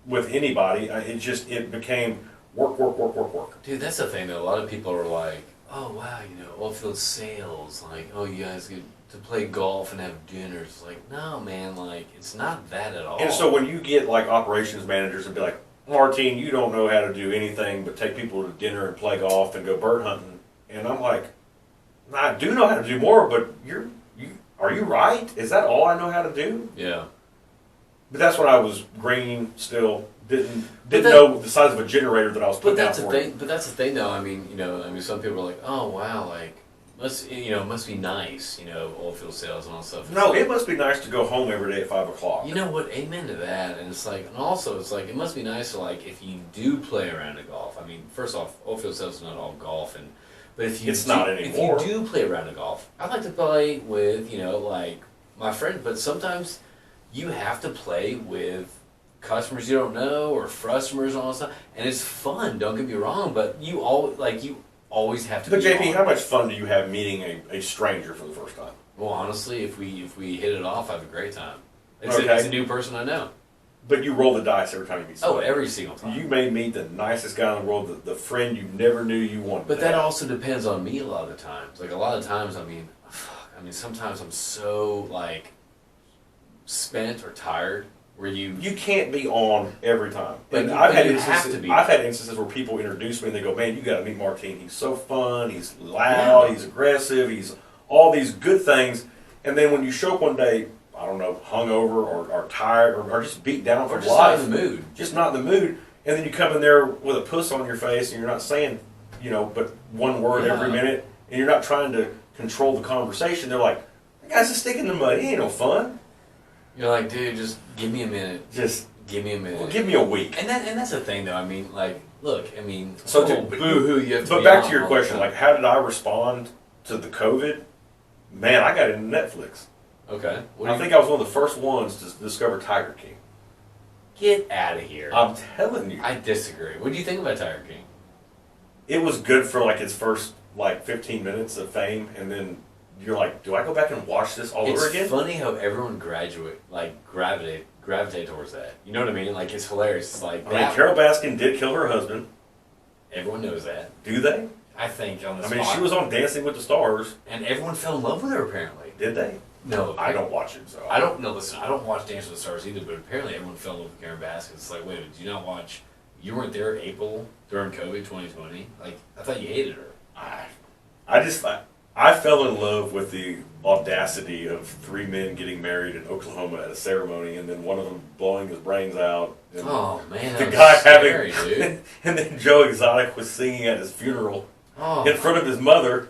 with anybody. It became work. Dude, that's the thing though. A lot of people are like, oh wow, oilfield sales, like, oh, you guys get to play golf and have dinners. It's like, no man, like, it's not that at all. And so when you get like operations managers and be like, Martine, you don't know how to do anything but take people to dinner and play golf and go bird hunting. And I'm like, I do know how to do more, but are you right? Is that all I know how to do? Yeah. But that's when I was green still. Didn't know the size of a generator that I was putting out for. But that's the thing, though. I mean, some people are like, "Oh, wow, like, must be nice, oil field sales and all that stuff." No, it must be nice to go home every day at 5 o'clock. You know what? Amen to that. And it's like, and also it's like, it must be nice to, like, if you do play around in golf. I mean, first off, oil field sales is not all golf, but if you not anymore. If you do play around in golf, I like to play with, like my friend. But sometimes you have to play with customers you don't know or customers and all that stuff, and it's fun. Don't get me wrong, but you always have to. But be JP, on. how much fun do you have meeting a stranger for the first time? Well, honestly, if we hit it off, I have a great time. It's Okay. a new person I know. But you roll the dice every time you meet somebody. Oh, every single time. You may meet the nicest guy in the world, the friend you never knew you wanted. But to that have. also depends on me a lot of the times. Like a lot of times, sometimes I'm so like spent or tired where you can't be on every time. But And you- I've but had you instances. have to be. I've had instances where people introduce me and they go, "Man, you got to meet Martine. He's so fun. He's loud. Yeah. He's aggressive. He's all these good things." And then when you show up one day, I don't know, hungover or tired or just beat down or from just life, not in the mood. just not in the mood, and then you come in there with a puss on your face and you're not saying, but one word Yeah. every minute, and you're not trying to control the conversation. They're like, "That guy's a stick in the mud. He ain't no fun. You're like, dude, just give me a minute. Just Give me a minute." give me a week." And that's the thing, though. I mean, like, look, So, boo-hoo, you have to But be back on to your all the question, time. like, how did I respond to the COVID? Man, I got into Netflix. Okay. I think I was one of the first ones to discover Tiger King. Get out of here. I'm telling you. I disagree. What do you think about Tiger King? It was good for like its first 15 minutes of fame, and then you're like, do I go back and watch this all over again? It's funny how everyone gravitate towards that. You know what I mean? Like, it's hilarious. It's like, I mean, Carol Baskin did kill her husband. everyone knows that. Do they? I think on the I mean, spot. she was on Dancing with the Stars. And everyone fell in love with her, apparently. Did they? No. I don't watch it, so. I don't know. Listen, I don't watch Dance with the Stars either, but apparently everyone fell in love with Karen Baskin. It's like, wait, did you not watch? You weren't there April during COVID 2020? Like, I thought you hated her. I fell in love with the audacity of 3 men getting married in Oklahoma at a ceremony, and then one of them blowing his brains out. And Oh, man. the That guy was scary, having, dude. and then Joe Exotic was singing at his funeral Oh, in front of his mother,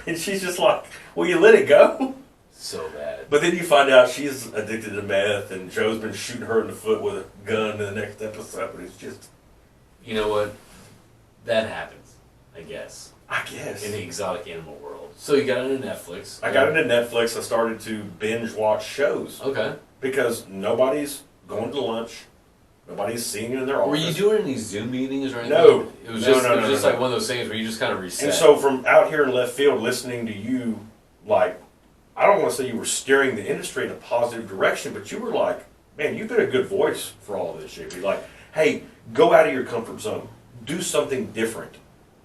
and she's just like, "Will you let it go?" so bad. But then you find out she's addicted to meth, and Joe's been shooting her in the foot with a gun in the next episode. It's just, You know what? That happens, I guess, I guess. in the exotic animal world. So you got into Netflix. I got into Netflix. I started to binge watch shows Okay. because nobody's going to lunch. Nobody's seeing it in their office. Were you doing any Zoom meetings or anything? No. It was No, just, no, it was no, just no, like no. one of those things where you just kind of reset. And so from out here in left field, listening to you, like, I don't want to say you were steering the industry in a positive direction, but you were like, man, you've been a good voice for all of this shit. You're like, hey, go out of your comfort zone. Do something different.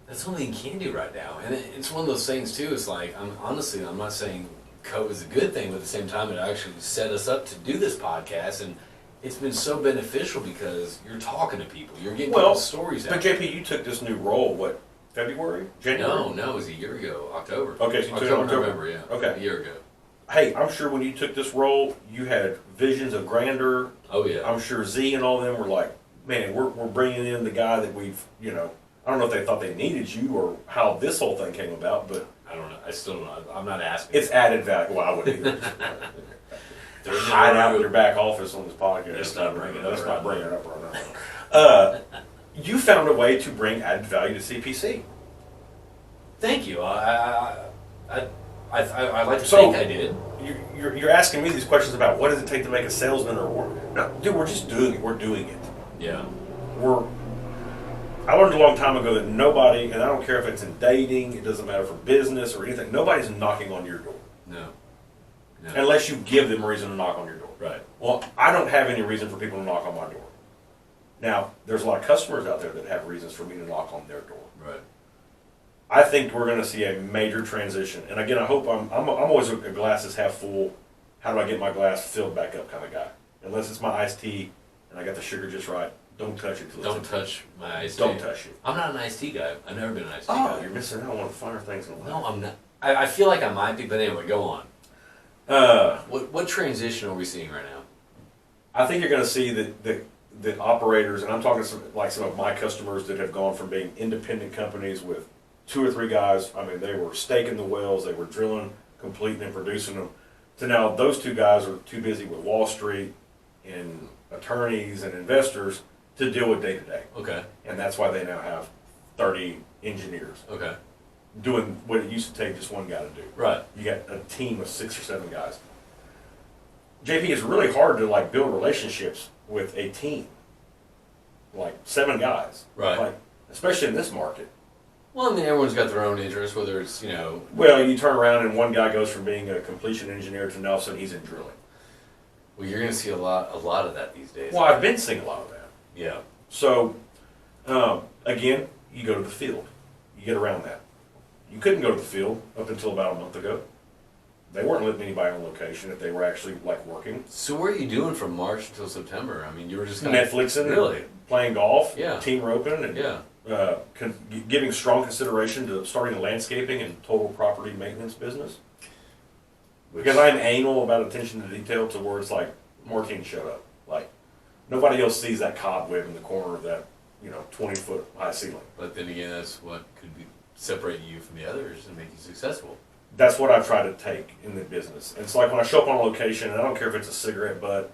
That's the only thing you can do right now. And it's one of those things, too. It's like, I'm not saying COVID's a good thing, but at the same time, it actually set us up to do this podcast. And it's been so beneficial because you're talking to people. You're getting people's stories out. But JP, you took this new role, what, February? January? No, it was a year ago, October. Okay, so you took it in October. November, yeah. Okay. A year ago. Hey, I'm sure when you took this role, you had visions of grandeur. Oh, yeah. I'm sure Z and all them were like, man, we're bringing in the guy that we've, I don't know if they thought they needed you or how this whole thing came about, but I don't know. I still don't know. I'm not asking. it's added value. Well, I wouldn't either. There's no Hide out in room. your back office on this podcast. Let's not bring it up Let's right not bring it up right now. You found a way to bring added value to CPC. Thank you. I like to So- think I did. You're asking me these questions about what does it take to make a salesman or work. No, dude, we're just doing it. We're doing it. Yeah. I learned a long time ago that nobody, and I don't care if it's in dating, it doesn't matter for business or anything, nobody's knocking on your door. No. Unless you give them a reason to knock on your door. Right. Well, I don't have any reason for people to knock on my door. Now, there's a lot of customers out there that have reasons for me to knock on their door. Right. I think we're going to see a major transition. And again, I hope I'm always a glass is half full. How do I get my glass filled back up kind of guy? Unless it's my iced tea and I got the sugar just right. Don't touch it. Don't touch my iced tea. Don't touch it. I'm not an iced tea guy. I've never been an iced tea Oh, guy. you're missing out on one of the finer things in life. No, I'm not. I feel like I might be, but anyway, go on. What transition are we seeing right now? I think you're going to see that operators, and I'm talking some of my customers that have gone from being independent companies with 2 or 3 guys. I mean, they were staking the wells, they were drilling, completing, and producing them. To now, those 2 guys are too busy with Wall Street and attorneys and investors to deal with day to day. Okay. And that's why they now have 30 engineers Okay. doing what it used to take just one guy to do. Right. You got a team of 6 or 7 guys. JP, it's really hard to build relationships with a team, 7 guys. Right. Especially in this market. Well, I mean, everyone's got their own interests, whether it's, Well, you turn around and one guy goes from being a completion engineer to now all of a sudden he's in drilling. Well, you're going to see a lot of that these days. Well, I've been seeing a lot of that. Yeah. So, again, you go to the field. You get around that. You couldn't go to the field up until about a month ago. They weren't letting anybody on location if they were actually working. So what are you doing from March until September? I mean, you were just Netflixing, really playing golf, Yeah. team roping, and Yeah. giving strong consideration to starting a landscaping and total property maintenance business. Because I'm anal about attention to detail to where it's Martine, shut up. Nobody else sees that cobweb in the corner of that 20-foot high ceiling. But then again, that's what could be separate you from the others and make you successful. That's what I try to take in the business. It's like when I show up on a location, and I don't care if it's a cigarette butt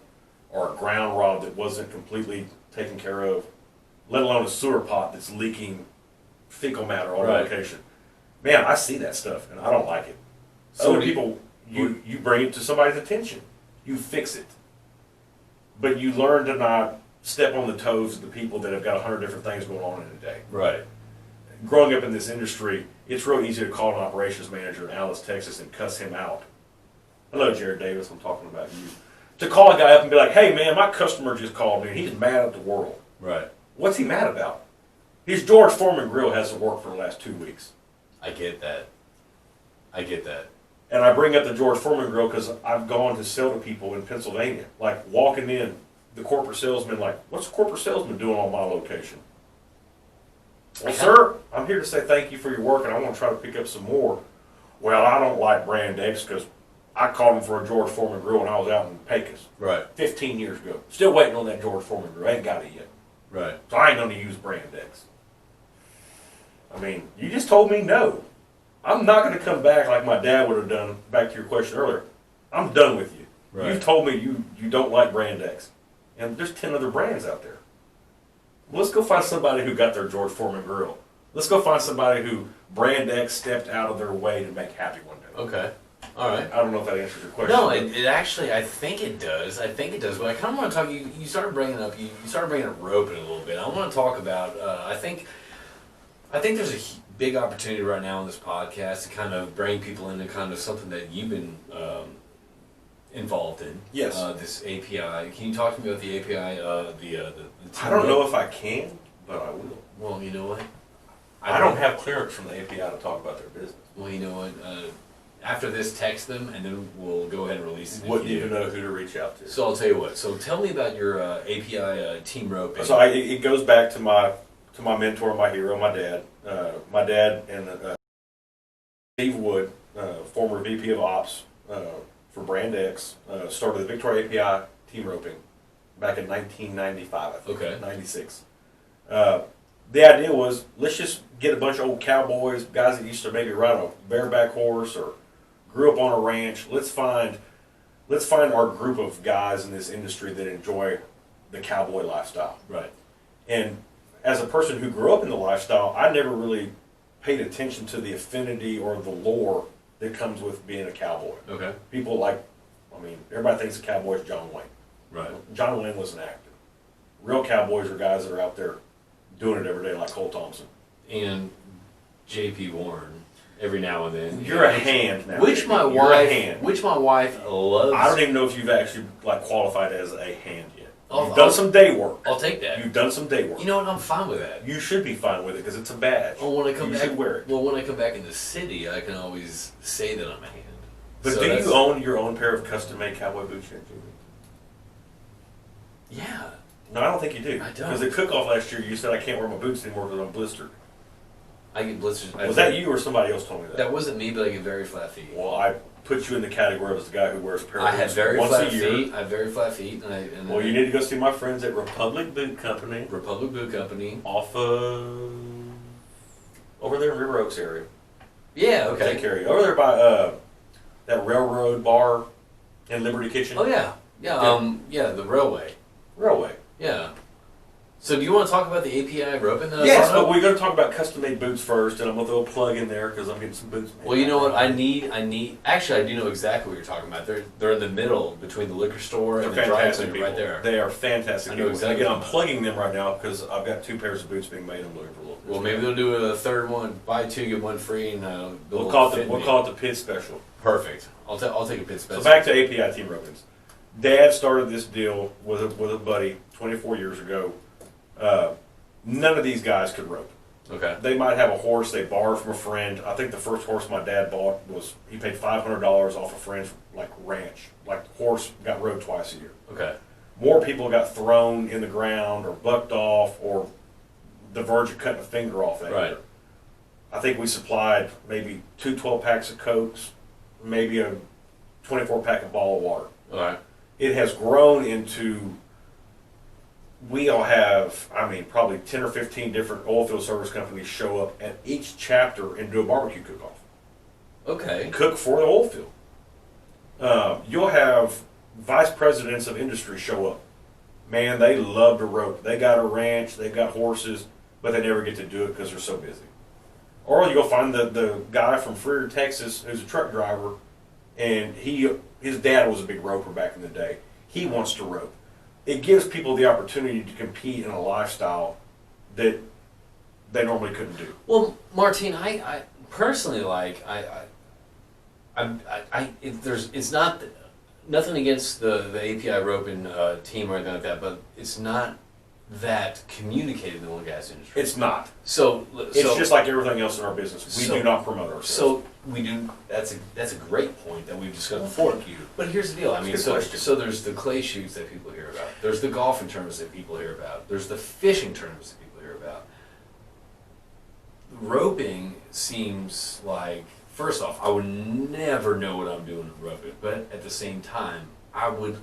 or a ground rod that wasn't completely taken care of, let alone a sewer pot that's leaking fecal matter on Right. location. Man, I see that stuff, and I don't like it. So Other people, you bring it to somebody's attention. You fix it. But you learn to not step on the toes of the people that have got 100 different things going on in a day. Right. Growing up in this industry, it's real easy to call an operations manager in Alice, Texas and cuss him out. Hello, Jared Davis, I'm talking about you. To call a guy up and be like, hey man, my customer just called me and he's mad at the world. Right. What's he mad about? His George Foreman grill hasn't worked for the last 2 weeks. I get that. And I bring up the George Foreman grill because I've gone to sell to people in Pennsylvania. Walking in, the corporate salesman, what's the corporate salesman doing on my location? Well, sir, I'm here to say thank you for your work and I want to try to pick up some more. Well, I don't like Brand X because I called him for a George Foreman grill when I was out in Pecos. Right. 15 years ago. Still waiting on that George Foreman grill. I ain't got it yet. Right. So I ain't going to use Brand X. I mean, you just told me no. I'm not going to come back like my dad would have done, back to your question earlier. I'm done with you. Right. You've told me you don't like Brand X. And there's 10 other brands out there. Well, let's go find somebody who got their George Foreman grill. Let's go find somebody who Brand X stepped out of their way to make happy one day. Okay. All right. I don't know if that answers your question. No, it actually, I think it does. But I kind of want to talk. You started bringing up roping a little bit. I want to talk about. I think there's a big opportunity right now on this podcast to kind of bring people into kind of something that you've been involved in. Yes. This API. Can you talk to me about the API? The I don't know if I can, but I will. Well, you know what? I don't have clearance from the API to talk about their business. Well, you know what? After this, text them, and then we'll go ahead and release it. Wouldn't even know who to reach out to. So I'll tell you what. So tell me about your API team roping. So it goes back to my mentor, my hero, my dad. My dad and Steve Wood, former VP of Ops for Brand X, started the Victoria API team roping back in 1995, I think. Okay. 96. The idea was, let's just get a bunch of old cowboys, guys that used to maybe ride a bareback horse or grew up on a ranch. Let's find our group of guys in this industry that enjoy the cowboy lifestyle. Right. And as a person who grew up in the lifestyle, I never really paid attention to the affinity or the lore that comes with being a cowboy. Okay. People everybody thinks a cowboy is John Wayne. Right. John Wayne was an actor. Real cowboys are guys that are out there doing it every day, like Cole Thompson. And J.P. Warren, every now and then. You're a hand now. Which my wife loves. I don't even know if you've actually qualified as a hand yet. I'll- You've done I'll- some day work. I'll take that. You've done some day work. You know what? I'm fine with that. You should be fine with it because it's a badge. Well, when I come you back, should wear it. Well, when I come back in the city, I can always say that I'm a hand. But So do that's- you own your own pair of custom-made cowboy boots yet, Jimmy? Yeah. No, I don't think you do. I don't. Because at cook-off last year, you said I can't wear my boots anymore because I'm blistered. I get blisters. Was that you or somebody else told me that? That wasn't me, but I get very flat feet. Well, I put you in the category as the guy who wears a pair of I have boots very once flat a year. feet. I have very flat feet, Well, you need to go see my friends at Republic Boot Company Republic Boot Company. off of over there in River Oaks area. Yeah. Take Okay. care of you. Over there by that railroad bar in Liberty Kitchen. Oh yeah. Yeah. Yeah. The railway. Railway. Yeah. So do you want to talk about the API roping? Yes, Bonnet? but we're going to talk about custom-made boots first, and I'm going to throw a plug in there because I'm getting some boots made. Well, you know what? I need. Actually, I do know exactly what you're talking about. They're in the middle between the liquor store and the dry fantastic cleaner, people. right there. They are fantastic. I know people. exactly Again, I'm what I'm plugging them right now because I've got 2 pairs of boots being made. I'm looking for a little. Well, maybe they'll do a third one. Buy 2 get 1 free, and We'll call it the Pit Special. Perfect. I'll take a pit special. So back to API team ropings. Dad started this deal with a buddy 24 years ago. None of these guys could rope. Okay. They might have a horse they borrowed from a friend. I think the first horse my dad bought he paid $500 off a friend's ranch. Like the horse got rode twice a year. Okay. More people got thrown in the ground or bucked off or the verge of cutting a finger off that Right. year. I think we supplied maybe 2 12-packs of Cokes, maybe a 24-pack of bottled water. All right. It has grown into, we all have, probably 10 or 15 different oilfield service companies show up at each chapter and do a barbecue cook-off. Okay. Cook for the oilfield. You'll have vice presidents of industry show up. Man, they love to rope. They got a ranch, they've got horses, but they never get to do it because they're so busy. Or you go find the guy from Freer, Texas, who's a truck driver, and his dad was a big roper back in the day. He wants to rope. It gives people the opportunity to compete in a lifestyle that they normally couldn't do. Well, Martine, I personally it's not nothing against the API roping team or anything like that, but it's not that communicated in the oil and gas industry. It's not. So It's just like everything else in our business. We do not promote ourselves. So we do. That's a great point that we've discussed before. Thank you. But here's the deal. I mean, Good question. so there's the clay shoots that people hear about. There's the golfing tournaments that people hear about. There's the fishing tournaments that people hear about. Roping seems like, first off, I would never know what I'm doing in roping, but at the same time, I would.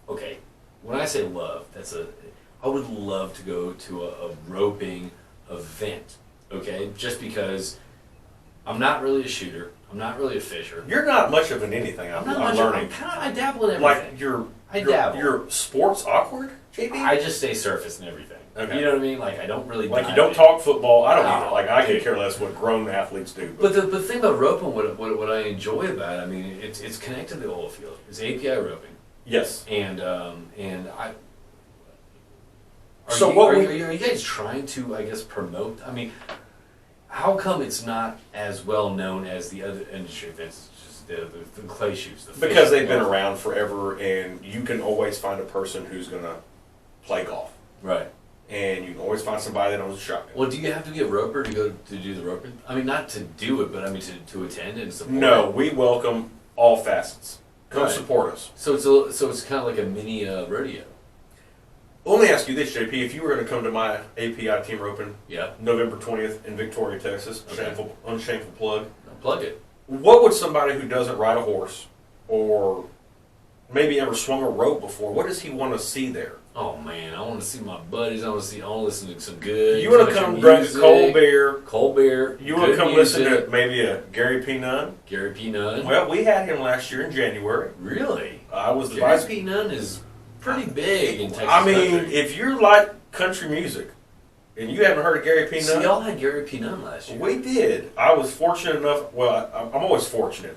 Okay, when I say love, I would love to go to a roping event. Okay, just because I'm not really a shooter. I'm not really a fisher. You're not much of an anything. I'm learning. I dabble in everything. Like dabble. you're sports awkward, JB? I just stay surface and everything. Okay. You know what I mean? Like I don't really Like you dive don't in. talk football. I don't No. either. Like I could care less what grown athletes do. But the thing about roping, what I enjoy about it, I mean, it's connected to the oil field. It's API roping, Yes. and I. Are you guys trying to, I guess, promote? I mean, how come it's not as well known as the other industry events? It's just the clay shoots. Because they've been around forever, and you can always find a person who's going to play golf. Right. And you can always find somebody that owns a shotgun. Well, do you have to be a roper to go to do the roping? I mean, not to do it, but I mean to attend and support. No, we welcome all facets. Come Right. support us. So it's kind of like a mini rodeo. Let me ask you this, JP. If you were going to come to my API team roping Yeah. November 20th in Victoria, Texas, Okay. unshameful plug, Plug it. what would somebody who doesn't ride a horse or maybe ever swung a rope before, what does he want to see there? Oh man, I want to see my buddies. I want to listen to some good. You want to country come drink a music, cold beer. Cold beer. You want to good come music, listen to maybe a Gary P. Nunn? Gary P. Nunn. Well, we had him last year in January. Really? I was the Gary vice. P. Nunn is pretty big in Texas I mean, country. if you like country music and you haven't heard of Gary P. So Nunn, y'all had Gary P. Nunn last year. we did. I was fortunate enough. Well, I'm always fortunate.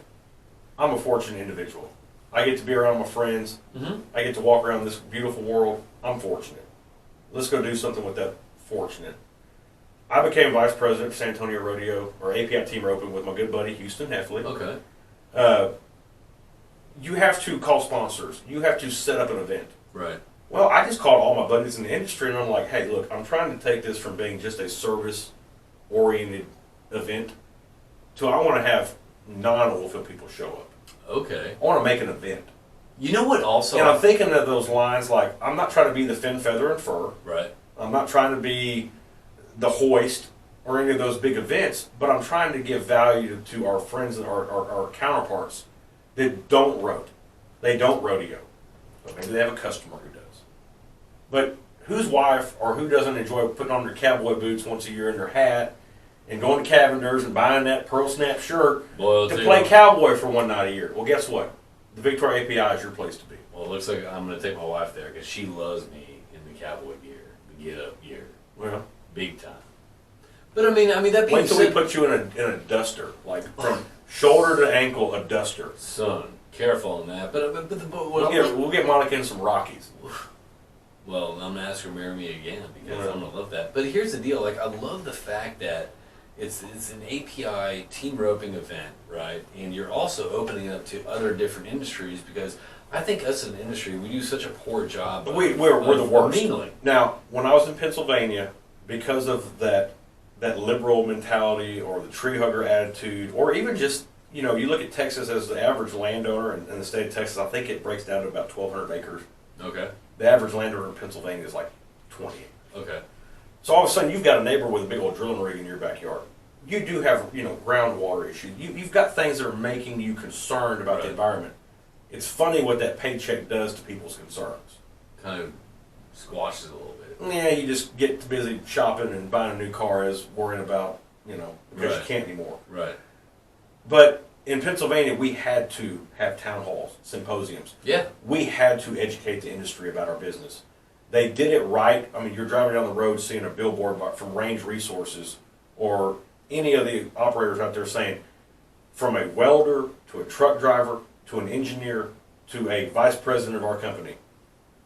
I'm a fortunate individual. I get to be around my friends. Mm-hmm. I get to walk around this beautiful world. I'm fortunate. Let's go do something with that fortunate. I became vice president of San Antonio Rodeo, or API Team Roping, with my good buddy Houston Heffley. Okay. You have to call sponsors. You have to set up an event. Right. Well, I just called all my buddies in the industry, and I'm like, hey, look, I'm trying to take this from being just a service-oriented event to I want to have non-oilfield people show up. Okay. I want to make an event. You know what also? And I'm thinking of those lines like, I'm not trying to be the fin, feather, and fur. Right. I'm not trying to be the hoist or any of those big events, but I'm trying to give value to our friends and our counterparts that don't road. They don't rodeo. But maybe they have a customer who does. But whose wife or who doesn't enjoy putting on their cowboy boots once a year and their hat and going to Cavender's and buying that pearl snap shirt to play cowboy for one night a year? Well, guess what? The Victoria API is your place to be. Well, it looks like I'm going to take my wife there because she loves me in the cowboy gear, the get-up gear. Well, big time. But I mean that being wait till said, we put you in a duster, like from shoulder to ankle, a duster. son, careful on that. But We'll get Monica in some Rockies. Well, I'm gonna ask her to marry me again because I'm gonna love that. But here's the deal: like, I love the fact that it's an API team roping event, right? And you're also opening up to other different industries because I think us in the industry we do such a poor job. We're the worst. Mingling. Now, when I was in Pennsylvania, because of that liberal mentality or the tree hugger attitude, or even just you look at Texas as the average landowner in the state of Texas. I think it breaks down to about 1,200 acres. Okay. The average landowner in Pennsylvania is like 20. Okay. So all of a sudden, you've got a neighbor with a big old drilling rig in your backyard. You do have, groundwater issues. You've got things that are making you concerned about the environment. It's funny what that paycheck does to people's concerns. Kind of squashes it a little bit. Yeah, you just get busy shopping and buying a new car as worrying about, because you can't anymore. Right. But in Pennsylvania, we had to have town halls, symposiums. Yeah. We had to educate the industry about our business. They did it right. I mean, you're driving down the road seeing a billboard from Range Resources or any of the operators out there saying, from a welder to a truck driver to an engineer to a vice president of our company,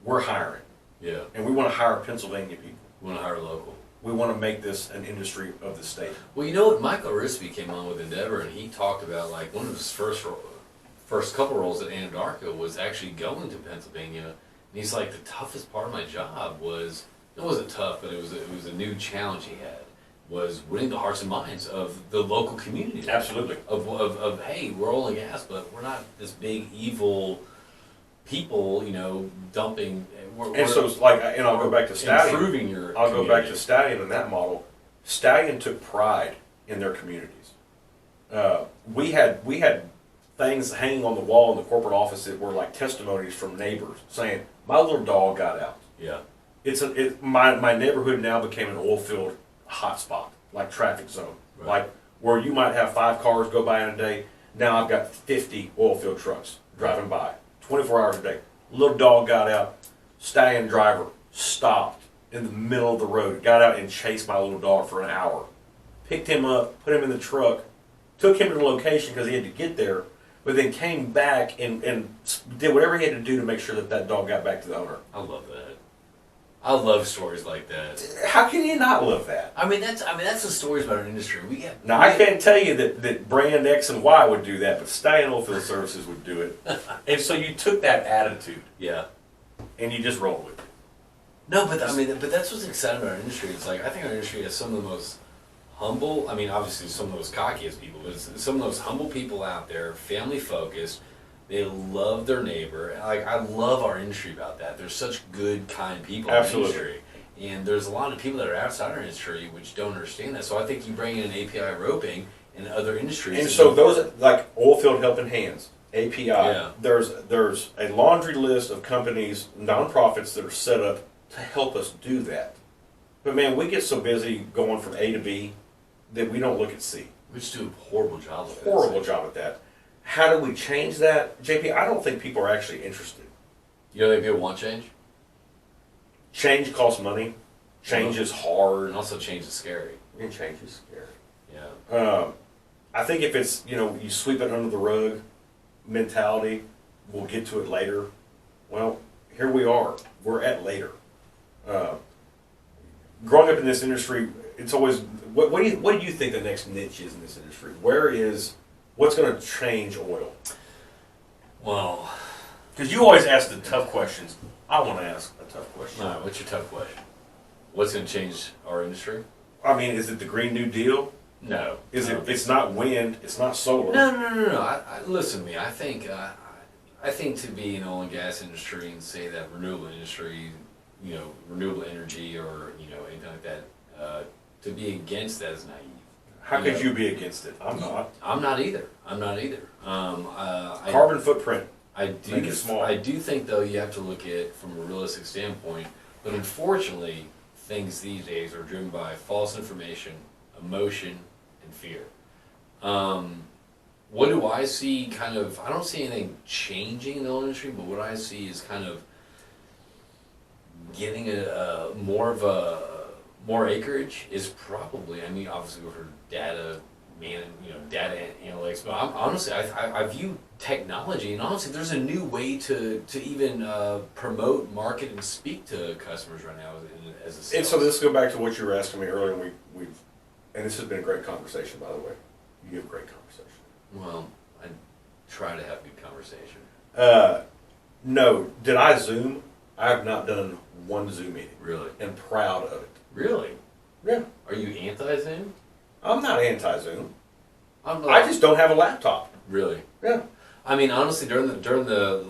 we're hiring. Yeah. And we want to hire Pennsylvania people. We want to hire local. We want to make this an industry of the state. Well, you know what? Michael Risby came on with Endeavor, and he talked about like one of his first couple roles at Anadarko was actually going to Pennsylvania, and he's like, the toughest part of my job was, it wasn't tough, but it was a new challenge he had, was winning the hearts and minds of the local community. Absolutely. Of hey, we're oil and gas, but we're not this big evil people, dumping. And I'll go back to Stallion. Improving your I'll go back to Stallion and that model. Stallion took pride in their communities. We had things hanging on the wall in the corporate office that were like testimonies from neighbors saying, "My little dog got out." Yeah. My neighborhood now became an oil field hotspot, like traffic zone, like where you might have 5 cars go by in a day. Now I've got 50 oil field trucks driving by, 24 hours a day. Little dog got out. Stallion driver stopped in the middle of the road, got out and chased my little dog for an hour. Picked him up, put him in the truck, took him to the location because he had to get there, but then came back and did whatever he had to do to make sure that dog got back to the owner. I love that. I love stories like that. How can you not love that? I mean that's the stories about our industry. I can't tell you that brand X and Y would do that, but Stallion Oilfield Services would do it. And so you took that attitude. Yeah. And you just rolled with it. No, but that's what's exciting about our industry. It's like I think our industry has some of the most humble. I mean, obviously some of the most cockiest people, but it's some of the most humble people out there. Family focused. They love their neighbor. Like I love our industry about that. There's such good, kind people in the industry, and there's a lot of people that are outside our industry which don't understand that. So I think you bring in API roping and other industries. And so those like Oilfield Helping Hands. API. Yeah. There's a laundry list of companies, nonprofits that are set up to help us do that. But man, we get so busy going from A to B that we don't look at C. We just do a horrible job of that. Horrible job at that. How do we change that? JP, I don't think people are actually interested. You don't think people want change? Change costs money. Change is hard. And also change is scary. And change is scary. Yeah. I think if it's, you sweep it under the rug mentality, we'll get to it later. Well, here we are. We're at later. Growing up in this industry, it's always, what do you think the next niche is in this industry? What's going to change oil? Well, because you always ask the tough questions. I want to ask a tough question. All right, what's your tough question? What's going to change our industry? I mean, is it the Green New Deal? No. It's not wind. It's not solar. No. Listen to me. I I think to be in the oil and gas industry and say that renewable industry, renewable energy or, anything like that, to be against that is naive. How could you be against it? I'm not. I'm not either. Carbon footprint. Make it small. I do think, though, you have to look at it from a realistic standpoint. But unfortunately, things these days are driven by false information, emotion, and fear. What do I see kind of, I don't see anything changing in the oil industry, but what I see is kind of getting more acreage is probably, I mean, obviously for data analytics, but honestly, I view technology, and honestly, there's a new way to even promote, market, and speak to customers right now as a sales. And so this go back to what you were asking me earlier, and and this has been a great conversation, by the way. You have a great conversation. Well, I try to have a good conversation. No, did I Zoom? I have not done one Zoom meeting. Really? And proud of it. Really? Yeah. Are you anti-Zoom? I'm not anti-Zoom. I just don't have a laptop. Really? Yeah. I mean, honestly, during the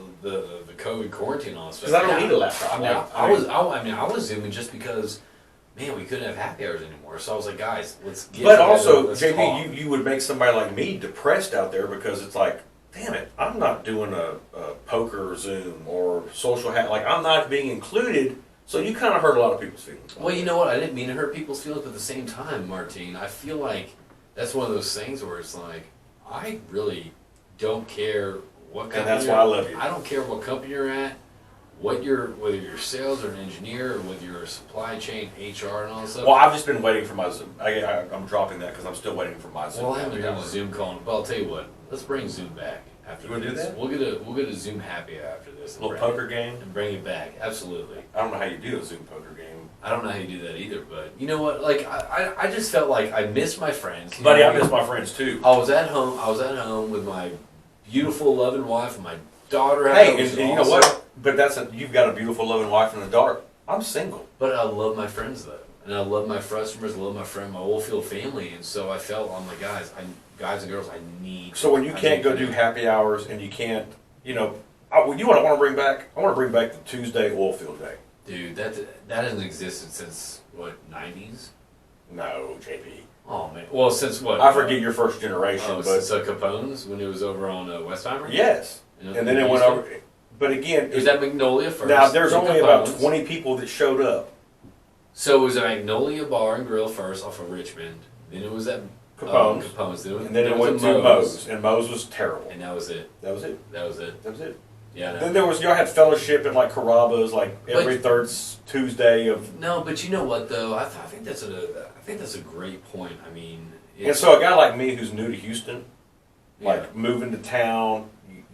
COVID quarantine and all that stuff. Because I don't need a laptop. I was Zooming just because, man, we couldn't have happy hours anymore. So I was like, guys, let's get But together, also, let's JP, talk. you would make somebody like me depressed out there because it's like, damn it, I'm not doing a poker Zoom or social hat. Like, I'm not being included. So you kind of hurt a lot of people's feelings. Well, you know what? I didn't mean to hurt people's feelings, but at the same time, Martine, I feel like that's one of those things where it's like, I really don't care what company. And that's why I love you. I don't care what company you're at, whether you're sales or an engineer, or whether you're a supply chain, HR, and all that stuff. Well, I've just been waiting for my Zoom. I'm dropping that because I'm still waiting for my Zoom. Well, I haven't done a Zoom call. But I'll tell you what. Let's bring Zoom back after You wanna this. do that? We'll get a Zoom happy after this. A little poker game. And bring it back. Absolutely. I don't know how you do a Zoom poker game. I don't know how you do that either, but you know what? Like I just felt like I missed my friends. Buddy, I miss my friends too. I was at home with my beautiful, loving wife and my daughter. Hey, and you know what? But you've got a beautiful, loving wife and a daughter. I'm single. But I love my friends though, and I love my customers. I love my Oilfield family, and so I felt, I'm like, guys and girls, I need. So when you can't go do happy hours and you can't, you know what I want to bring back? I want to bring back the Tuesday Oilfield Day. Dude, that hasn't existed since what, 90s? No, JP. Oh man. Well, since what? I forget your first generation, but since Capone's when it was over on Westheimer. yes, and then it went over. But again, it was at Magnolia first. Now there's only about 20 people that showed up. So it was at Magnolia Bar and Grill first off of Richmond. Then it was at Capone's. And then it went to Moe's, and Moe's was terrible. And that was it. That was it. That was it. That was it. Yeah. No. Then y'all had fellowship at like Carrabba's, like every third Tuesday of. No, but you know what though? I think that's a great point. I mean, and so a guy like me who's new to Houston, like moving to town,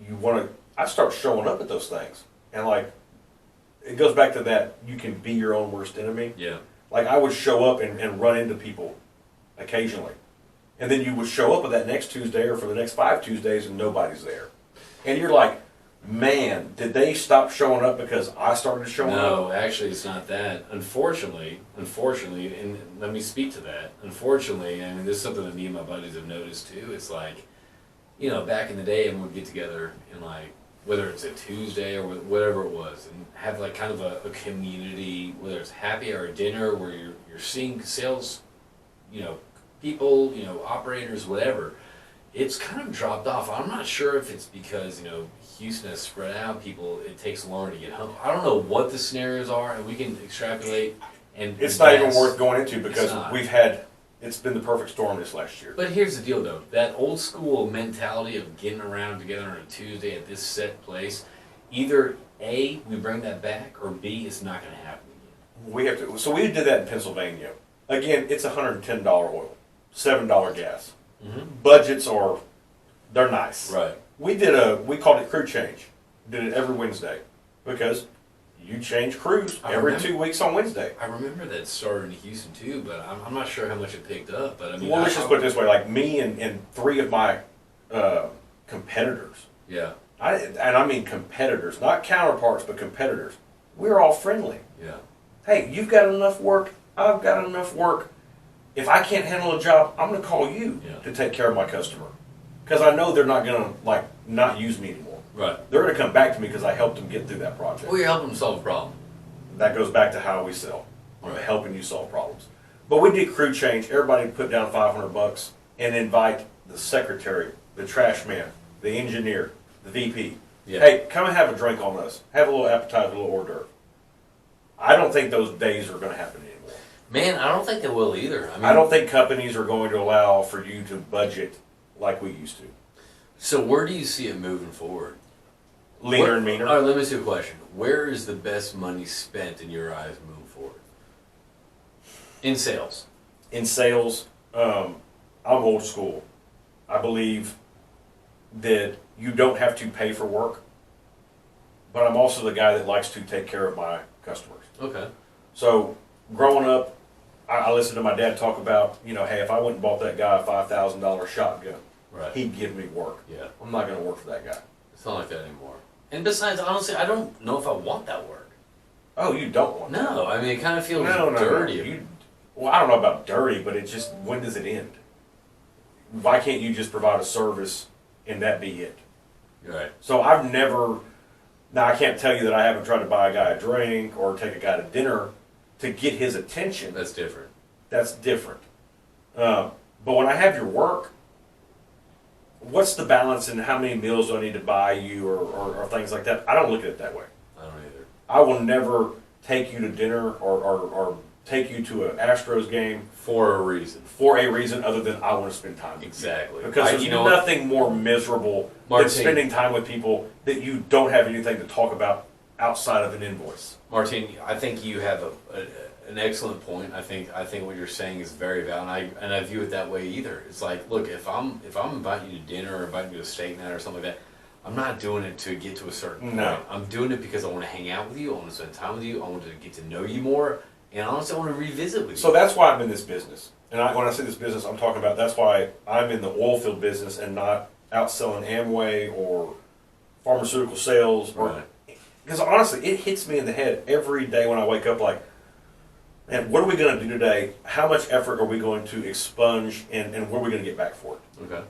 you want to. I start showing up at those things, and like, it goes back to that. You can be your own worst enemy. Yeah. Like I would show up and run into people, occasionally, and then you would show up at that next Tuesday or for the next 5 Tuesdays and nobody's there, and you're like, man, did they stop showing up because I started showing up? No, actually, it's not that. Unfortunately, and let me speak to that. Unfortunately, I mean, this is something that me and my buddies have noticed too. It's like, back in the day, everyone would get together and like, whether it's a Tuesday or whatever it was, and have like kind of a community, whether it's happy hour or dinner, where you're seeing sales, people, operators, whatever. It's kind of dropped off. I'm not sure if it's because, Houston has spread out, it takes longer to get home. I don't know what the scenarios are, and we can extrapolate. And it's not even worth going into because it's been the perfect storm this last year. But here's the deal, though. That old school mentality of getting around together on a Tuesday at this set place, either A, we bring that back, or B, it's not going to happen again. We have to. So we did that in Pennsylvania. Again, it's $110 oil, $7 gas. Mm-hmm. Budgets they're nice. Right. We called it crew change. Did it every Wednesday because you change crews every 2 weeks on Wednesday. I remember that started in Houston too, but I'm not sure how much it picked up. But I mean, well, let's just put it this way: like me and 3 of my competitors. Yeah. I mean competitors, not counterparts, but competitors. We're all friendly. Yeah. Hey, you've got enough work. I've got enough work. If I can't handle a job, I'm going to call you to take care of my customer. Because I know they're not going to, not use me anymore. Right. They're going to come back to me because I helped them get through that project. Well, you're helping them solve a problem. That goes back to how we sell. I'm Right. helping you solve problems. But we did crew change. Everybody put down $500 and invite the secretary, the trash man, the engineer, the VP. Yeah. Hey, come and have a drink on us. Have a little appetizer, a little hors d'oeuvre. I don't think those days are going to happen anymore. Man, I don't think they will either. I mean, I don't think companies are going to allow for you to budget like we used to. So where do you see it moving forward? Leaner and meaner. All right, let me ask you a question. Where is the best money spent in your eyes moving forward? In sales. In sales, I'm old school. I believe that you don't have to pay for work, but I'm also the guy that likes to take care of my customers. Okay. So growing up, I listened to my dad talk about, hey, if I went and bought that guy a $5,000 shotgun, Right. he'd give me work. Yeah. I'm not going to work for that guy. It's not like that anymore. And besides, honestly, I don't know if I want that work. Oh, you don't want that. No, I mean, it kind of feels No. dirty. Well, I don't know about dirty, but it just, when does it end? Why can't you just provide a service and that be it? Right. So I've never, now I can't tell you that I haven't tried to buy a guy a drink or take a guy to dinner to get his attention. That's different. That's different. But when I have your work, what's the balance in how many meals do I need to buy you or things like that? I don't look at it that way. I don't either. I will never take you to dinner or take you to an Astros game For a reason. for a reason other than I want to spend time with Exactly. you. Because there's nothing more miserable Martin, than spending time with people that you don't have anything to talk about outside of an invoice. Martin, I think you have an excellent point. I think what you're saying is very valid, and I view it that way either. It's like, look, if I'm inviting you to dinner or inviting you to a steak night or something like that, I'm not doing it to get to a certain point. No. I'm doing it because I want to hang out with you. I want to spend time with you. I want to get to know you more, and honestly, I want to revisit with you. So that's why I'm in this business. And when I say this business, I'm talking about that's why I'm in the oil field business and not out selling Amway or pharmaceutical sales. Right. Because honestly, it hits me in the head every day when I wake up like, man, what are we going to do today? How much effort are we going to expunge and what are we going to get back for it? Okay.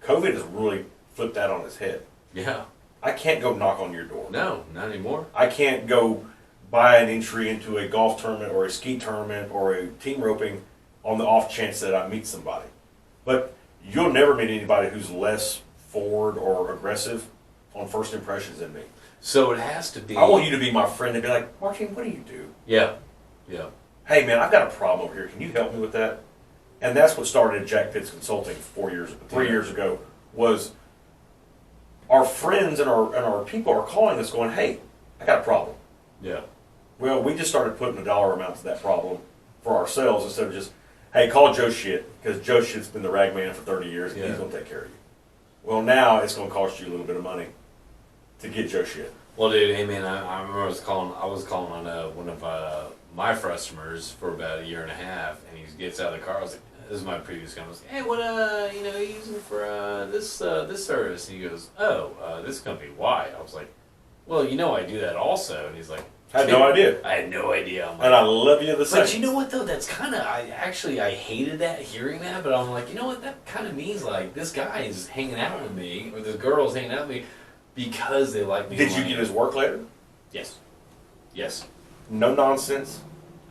COVID has really flipped that on its head. Yeah. I can't go knock on your door. No, not anymore. I can't go buy an entry into a golf tournament or a ski tournament or a team roping on the off chance that I meet somebody. But you'll never meet anybody who's less forward or aggressive on first impressions than me. So it has to be. I want you to be my friend and be like, Martin, what do you do? Yeah. Yeah. Hey man, I've got a problem over here. Can you help me with that? And that's what started Jack Pitts Consulting 3 years ago, was our friends and our people are calling us going, hey, I got a problem. Yeah. Well, we just started putting a dollar amount to that problem for ourselves instead of just, hey, call Joe Shit, because Joe Shit's been the rag man for 30 years and he's going to take care of you. Well, now it's going to cost you a little bit of money to get Joe Shit. Well, dude, hey man, I remember I was calling on one of my customers for about a year and a half, and he gets out of the car. I was like, this is my previous guy. I was like, hey, what you using for this service? And he goes, this company. Why? I was like, well, I do that also. And he's like, I had no idea. I had no idea. I'm like, And I love you the same. but you know what though? That's kind of I hated that, hearing that. But I'm like, you know what? That kind of means like this guy is hanging out with me, or this girl is hanging out with me because they like me. Did you get his work later? Yes. Yes. No nonsense.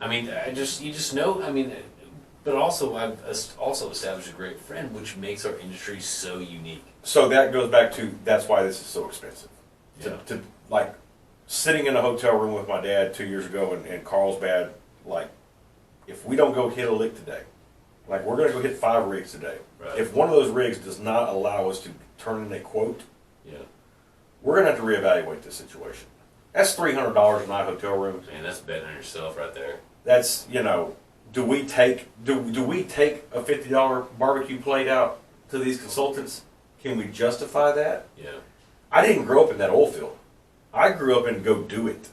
I mean, you just know. I mean, but also I've also established a great friend, which makes our industry so unique. So that goes back to, that's why this is so expensive. Yeah. To like sitting in a hotel room with my dad 2 years ago in Carlsbad, like if we don't go hit a lick today, like we're going to go hit 5 rigs today. Right. If one of those rigs does not allow us to turn in a quote, Yeah. we're going to have to reevaluate this situation. That's $300 a night hotel room. Man, that's betting on yourself right there. That's, do we take a $50 barbecue plate out to these consultants? Can we justify that? Yeah. I didn't grow up in that oil field. I grew up in go do it.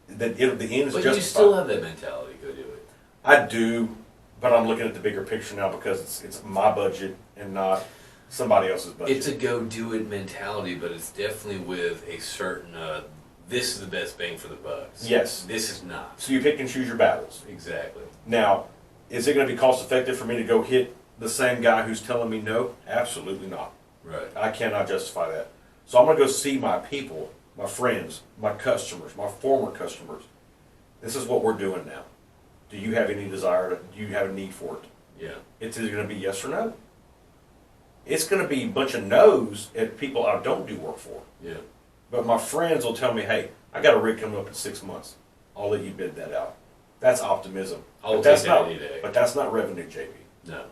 The end is But justified. you still have that mentality. Go do it. I do, but I'm looking at the bigger picture now because it's my budget and not somebody else's budget. It's a go do it mentality, but it's definitely with a certain. This is the best bang for the buck. Yes. This is not. So you pick and choose your battles. Exactly. Now, is it going to be cost effective for me to go hit the same guy who's telling me no? Absolutely not. Right. I cannot justify that. So I'm going to go see my people, my friends, my customers, my former customers. This is what we're doing now. Do you have any desire? Do you have a need for it? Yeah. It's either going to be yes or no. It's going to be a bunch of no's at people I don't do work for. Yeah. But my friends will tell me, hey, I got a rig coming up in 6 months. I'll let you bid that out. That's optimism. I'll But that's take that not, any day. but that's not revenue, JP. No.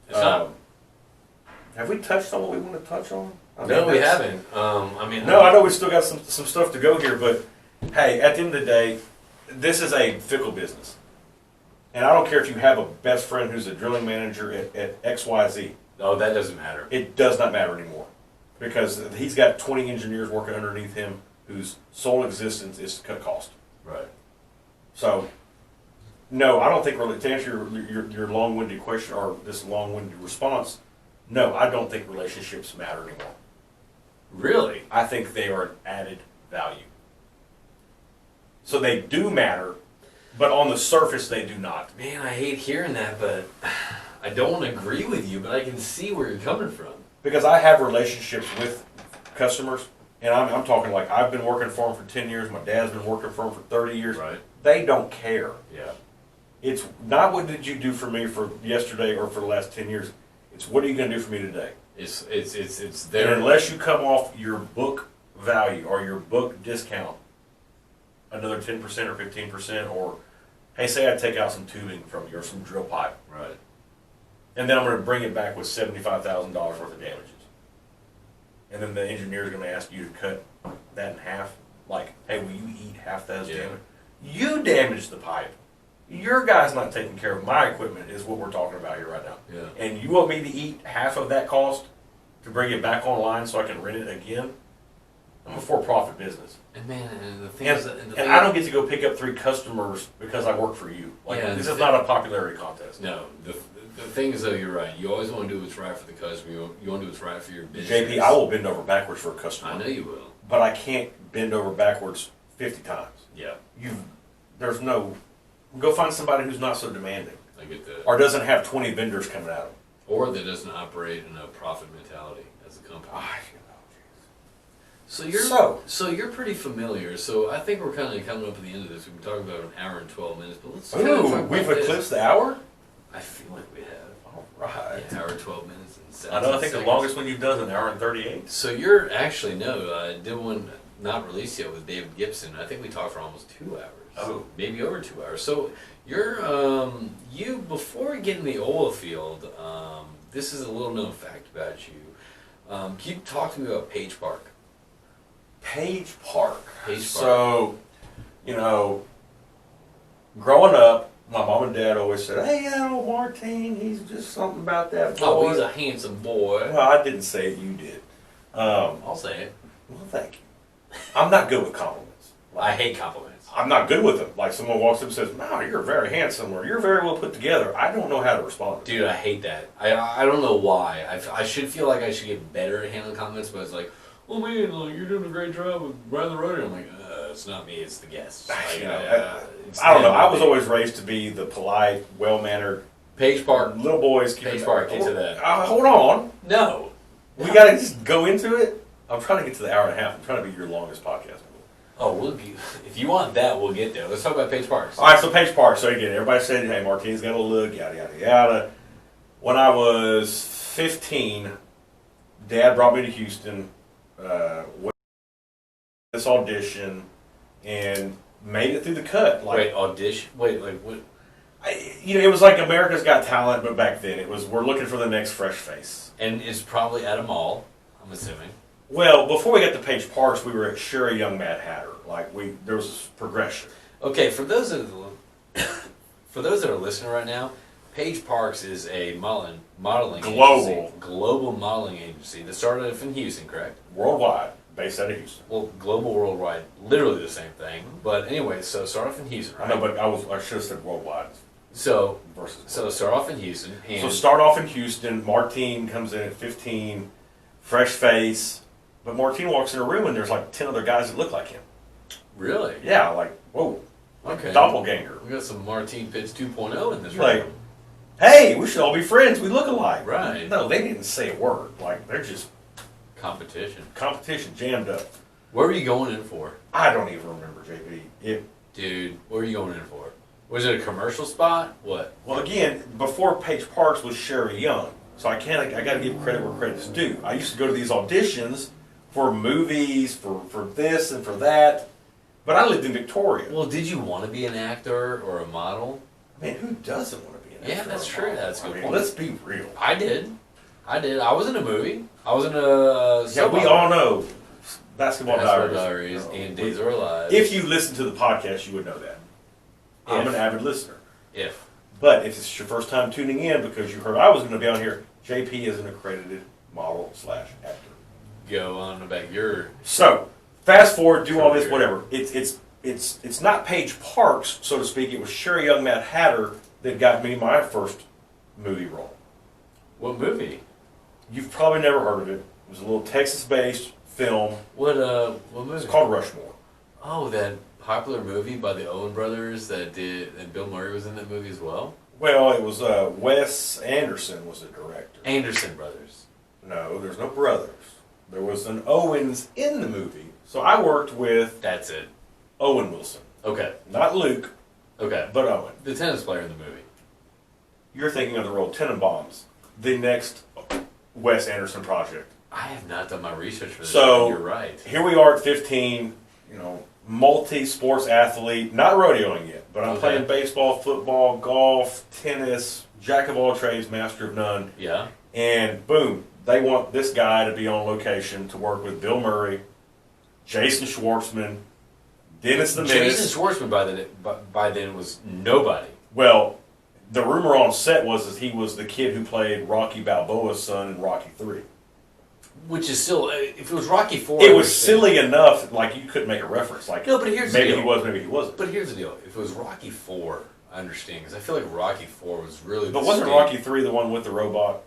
It's not. Have we touched on what we want to touch on? No, we that's- haven't. No, I know we still got some stuff to go here, but hey, at the end of the day, this is a fickle business. And I don't care if you have a best friend who's a drilling manager at XYZ. Oh, that doesn't matter. It does not matter anymore. Because he's got 20 engineers working underneath him whose sole existence is to cut cost. Right. So, no, I don't think, really, to answer your long-winded question or this long-winded response, no, I don't think relationships matter anymore. Really? I think they are an added value. So they do matter, but on the surface they do not. Man, I hate hearing that, but I don't want to agree with you, but I can see where you're coming from. Because I have relationships with customers, and I'm talking like I've been working for them for 10 years, my dad's been working for them for 30 years. Right. They don't care. Yeah. It's not what did you do for me for yesterday or for the last 10 years. It's what are you going to do for me today? It's And there. unless you come off your book value or your book discount, another 10% or 15%, or hey, say I take out some tubing from you or some drill pipe, Right. and then I'm going to bring it back with $75,000 worth of damages. And then the engineer is going to ask you to cut that in half. Like, hey, will you eat half those Yeah. damage? You damaged the pipe. Your guy's not taking care of my equipment is what we're talking about here right now. Yeah. And you want me to eat half of that cost to bring it back online so I can rent it again? I'm a for-profit business. And man, and the thing And, is, and the and thing I don't get to go pick up 3 customers because I work for you. Like, Yeah, this is not a popularity contest. No, the thing is though, you're right. You always want to do what's right for the customer. You want to do what's right for your business. JP, I will bend over backwards for a customer. I know you will. But I can't bend over backwards 50 times. Yeah, There's no, go find somebody who's not so demanding. I get that. Or doesn't have 20 vendors coming at them. Or that doesn't operate in a profit mentality as a company. So you're pretty familiar. So I think we're kind of coming up at the end of this. We've been talking about an hour and 12 minutes, but let's kind of talk Ooh, about we've this. eclipsed the hour? I feel like we have. All right. Yeah, hour 12 minutes and 17 I know, I think the seconds. longest one you've done is an hour and 38. So you're actually, no, I did one not released yet with David Gibson. I think we talked for almost 2 hours. Oh. Maybe over 2 hours. So you're, you, before getting the oil field, this is a little known fact about you. Can you talk to me about Paige Park? Paige Park. Paige Park. So, you know, growing up, my mom and dad always said, hey, that old Martine, he's just something about that boy. Oh, he's a handsome boy. Well, I didn't say it, you did. I'll say it. Well, thank you. I'm not good with compliments. I hate compliments. I'm not good with them. Like someone walks up and says, no, you're very handsome, or you're very well put together. I don't know how to respond. Dude, I hate that. I don't know why. I should feel like I should get better at handling comments, but it's like, well, man, like, you're doing a great job with running the Rotary. I'm like, it's not me, it's the guests. Like, You know, it's I don't know. them, I not was me. always raised to be the polite, well-mannered, Paige Park. little boys. Paige Park, get to that. Hold on. No. We got to just go into it. I'm trying to get to the hour and a half. I'm trying to be your longest podcast. Oh, if you want that, we'll get there. Let's talk about Paige Parks. All right, so Paige Park. So again, everybody said, hey, Martine's got a look, yada, yada, yada. When I was 15, Dad brought me to Houston, went to this audition, and made it through the cut. Like, Wait, audition? Wait, like what? it was like America's Got Talent, but back then it was, we're looking for the next fresh face. And it's probably at a mall, I'm assuming. Well, before we got to Paige Parks, we were at Sherry Young Mad Hatter. Like, there was progression. Okay, for those that are listening right now, Paige Parks is a modeling Global modeling agency that started off in Houston, correct? Worldwide, based out of Houston. Well, global, worldwide, literally the same thing. But anyway, so start off in Houston, right? I know, but I should have said worldwide So versus. start off in Houston. And So start off in Houston. Martine comes in at 15, fresh face. But Martine walks in a room and there's like 10 other guys that look like him. Really? Yeah, like, whoa. Okay. Doppelganger. We got some Martine Pitts 2.0 in this Like, room. hey, we should all be friends. We look alike. Right. No, they didn't say a word. Like, they're just Competition. Jammed up. What were you going in for? I don't even remember, JP. Dude, what were you going in for? Was it a commercial spot? What? Well, again, before Paige Parks was Sherry Young, so I got to give credit where credit's due. I used to go to these auditions for movies, for this and for that, but I lived in Victoria. Well, did you want to be an actor or a model? Man, who doesn't want to be an actor? Yeah, that's true. That's a good point. Let's be real. I did. I was in a movie. I was in a. Yeah, we all know Basketball Diaries and Days Are Alive. If you listen to the podcast, you would know that. I'm an avid listener. But if it's your first time tuning in because you heard I was going to be on here, JP is an accredited model / actor. Go on about your. So fast forward, do all this, whatever. It's not Paige Parks, so to speak. It was Sherry Young Mad Hatter that got me my first movie role. What movie? You've probably never heard of it. It was a little Texas-based film. What movie? It's called Rushmore. Oh, that popular movie by the Owen brothers and Bill Murray was in that movie as well? Well, it was Wes Anderson was the director. Anderson brothers. No, there's no brothers. There was an Owens in the movie. So I worked with... That's it. Owen Wilson. Okay. Not Luke. Okay. But Owen. The tennis player in the movie. You're thinking of the role Tenenbaums, the next Wes Anderson project. I have not done my research for this. So you're right. Here we are at 15, multi-sports athlete, not rodeoing yet, but I'm playing baseball, football, golf, tennis, jack of all trades, master of none. Yeah. And boom, they want this guy to be on location to work with Bill Murray, Jason Schwartzman, Dennis the Menace. Jason Schwartzman by then was nobody. Well, the rumor on set was that he was the kid who played Rocky Balboa's son in Rocky 3. Which is still, if it was Rocky 4... It was silly enough, like you couldn't make a reference. Like, no, but here's the maybe deal. he was, maybe he wasn't. But here's the deal. If it was Rocky 4, I understand, because I feel like Rocky 4 was really... But wasn't Rocky 3 the one with the robot?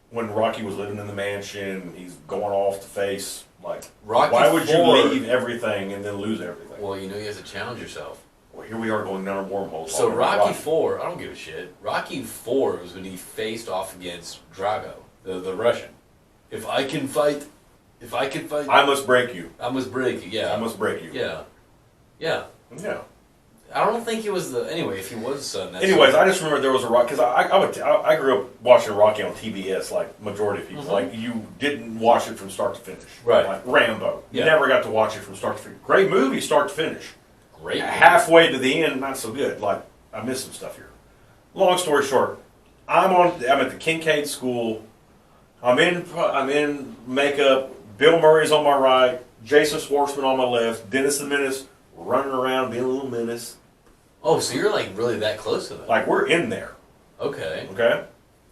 When Rocky was living in the mansion, he's going off to face, like, why would you leave everything and then lose everything? Well, you have to challenge yourself. Well, here we are going down a wormhole. So Rocky 4, I don't give a shit. Rocky 4 was when he faced off against Drago, the Russian. If I can fight, I must break you. I must break you, yeah. I must break you. Yeah. Yeah. Yeah. I don't think he was the... Anyway, if he was the son, that's... Anyways, I just remember there was a Rocky... Because I grew up watching Rocky on TBS, like majority of people. Like, you didn't watch it from start to finish. Right. Like Rambo. You never got to watch it from start to finish. Great movie, start to finish. Great movie. Halfway to the end, not so good. Like, I missed some stuff here. Long story short, I'm at the Kincaid School. I'm in makeup. Bill Murray's on my right. Jason Schwartzman on my left. Dennis the Menace running around being a little menace. Oh, so you're like really that close to them? Like, we're in there. Okay. Okay?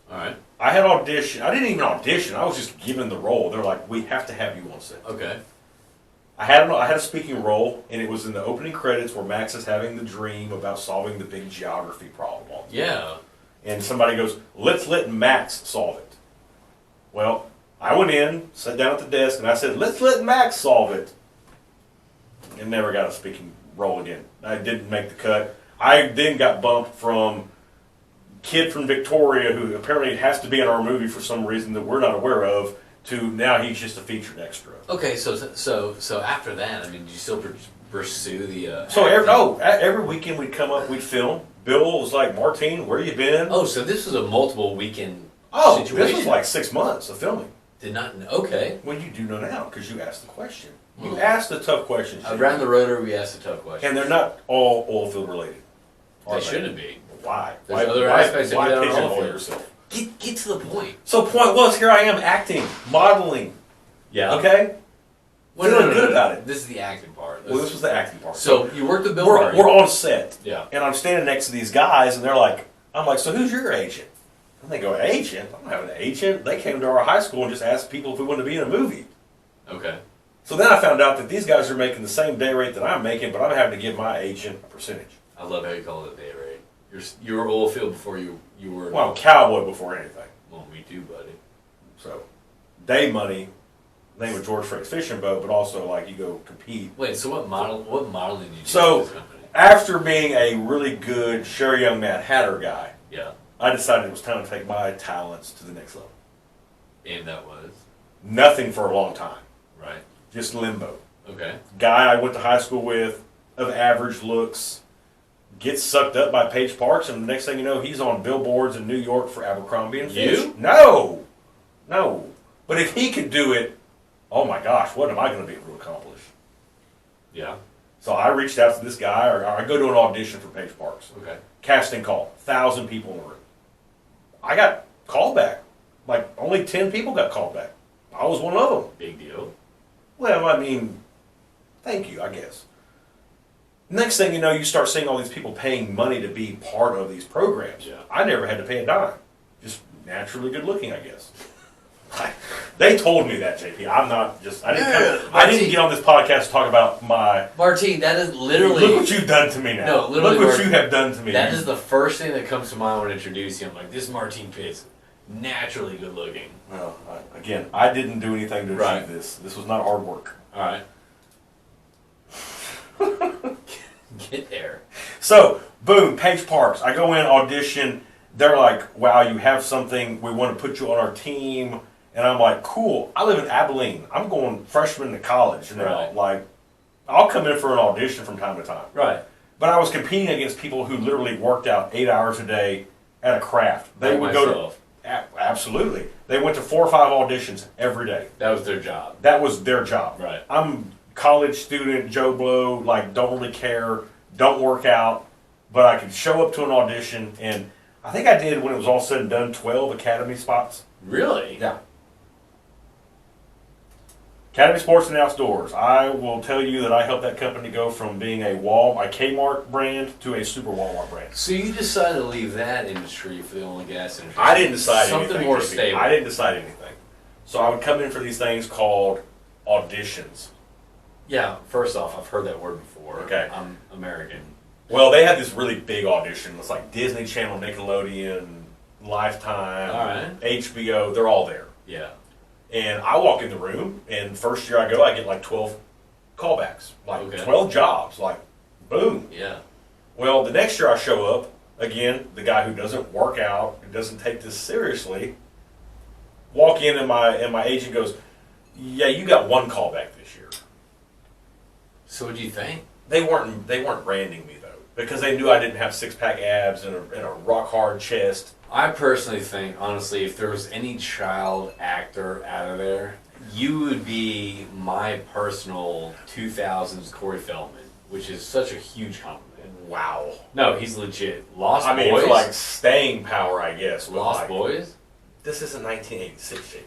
All right. I had audition. I didn't even audition. I was just given the role. They're like, we have to have you on set. Okay. I had a speaking role, and it was in the opening credits where Max is having the dream about solving the big geography problem. Yeah. And somebody goes, let's let Max solve it. Well, I went in, sat down at the desk, and I said, let's let Max solve it. And never got a speaking role again. I didn't make the cut. I then got bumped from kid from Victoria who apparently has to be in our movie for some reason that we're not aware of to now he's just a featured extra. Okay, so after that, I mean, did you still pursue the... every weekend we'd come up, we'd film. Bill was like, Martine, where you been? Oh, so this was a multiple weekend situation? This was like 6 months of filming. Did not know. Okay. Well, you do know now because you asked the question. You asked the tough questions. Around the Rotary, we asked the tough questions. And they're not all oil field related. They shouldn't be. Why? There's other aspects why of pigeonhole yourself? Get to the point. So point was, here I am acting, modeling. Yeah. Okay? Feeling good about it. This is the acting part. This was the acting part. So you worked with Bill Murray. We're on set. Yeah. And I'm standing next to these guys, and I'm like, so who's your agent? And they go, agent? I don't have an agent. They came to our high school and just asked people if we wanted to be in a movie. Okay. So then I found out that these guys are making the same day rate that I'm making, but I'm having to give my agent a percentage. I love how you call it day rate. You were oil field before you were... Well, I'm cowboy before anything. Well, me too, buddy. So, day money, name of George Frank's fishing boat, but also like you go compete. Wait, so what modeling did you do So, for this company? after being a really good Sherry Young Mad Hatter guy, Yeah. I decided it was time to take my talents to the next level. And that was? Nothing for a long time. Right. Just limbo. Okay. Guy I went to high school with, of average looks, gets sucked up by Paige Parks, and the next thing you know, he's on billboards in New York for Abercrombie and Fitch. You? No. But if he could do it, oh my gosh, what am I going to be able to accomplish? Yeah. So I reached out to this guy, or I go to an audition for Paige Parks. Okay. Casting call, 1,000 people in the room. I got called back. Like, only 10 people got called back. I was one of them. Big deal. Well, I mean, thank you, I guess. Next thing you know, you start seeing all these people paying money to be part of these programs. Yeah. I never had to pay a dime. Just naturally good looking, I guess. They told me that, JP. I'm not just. I didn't get on this podcast to talk about my. Martine, that is literally. Look what you've done to me now. No, literally. Look what you have done to me. That is the first thing that comes to mind when I introduce you. I'm like, this is Martine Pitts, naturally good looking. Well, again, I didn't do anything to achieve this. This was not hard work. All right. Get there. So, boom, Paige Parks. I go in, audition. They're like, wow, you have something. We want to put you on our team. And I'm like, cool. I live in Abilene. I'm going freshman to college now. Right. Like, I'll come in for an audition from time to time. Right. But I was competing against people who literally worked out 8 hours a day at a craft. They would go to, absolutely. They went to 4 or 5 auditions every day. That was their job. That was their job. Right. I'm college student, Joe Blow, like, don't really care, don't work out, but I could show up to an audition, and I think I did, when it was all said and done, 12 Academy spots. Really? Yeah. Academy Sports and Outdoors. I will tell you that I helped that company go from being a Kmart brand to a super Walmart brand. So you decided to leave that industry for the oil and gas industry? I didn't decide something anything. More stable. I didn't decide anything. So I would come in for these things called auditions. Yeah, first off, I've heard that word before. Okay. I'm American. Well, they had this really big audition. It's like Disney Channel, Nickelodeon, Lifetime, All right. HBO. They're all there. Yeah. And I walk in the room, and first year I go, I get like 12 callbacks. Like 12 jobs. Like, boom. Yeah. Well, the next year I show up, again, the guy who doesn't work out, who doesn't take this seriously, walk in and my agent goes, yeah, you got 1 callback this year. So what do you think? They weren't branding me, though, because they knew I didn't have 6-pack abs and a rock-hard chest. I personally think, honestly, if there was any child actor out of there, you would be my personal 2000s Corey Feldman, which is such a huge compliment. Wow. No, he's legit. Lost Boys? I mean, for like staying power, I guess. Lost Boys? This isn't 1986, JP.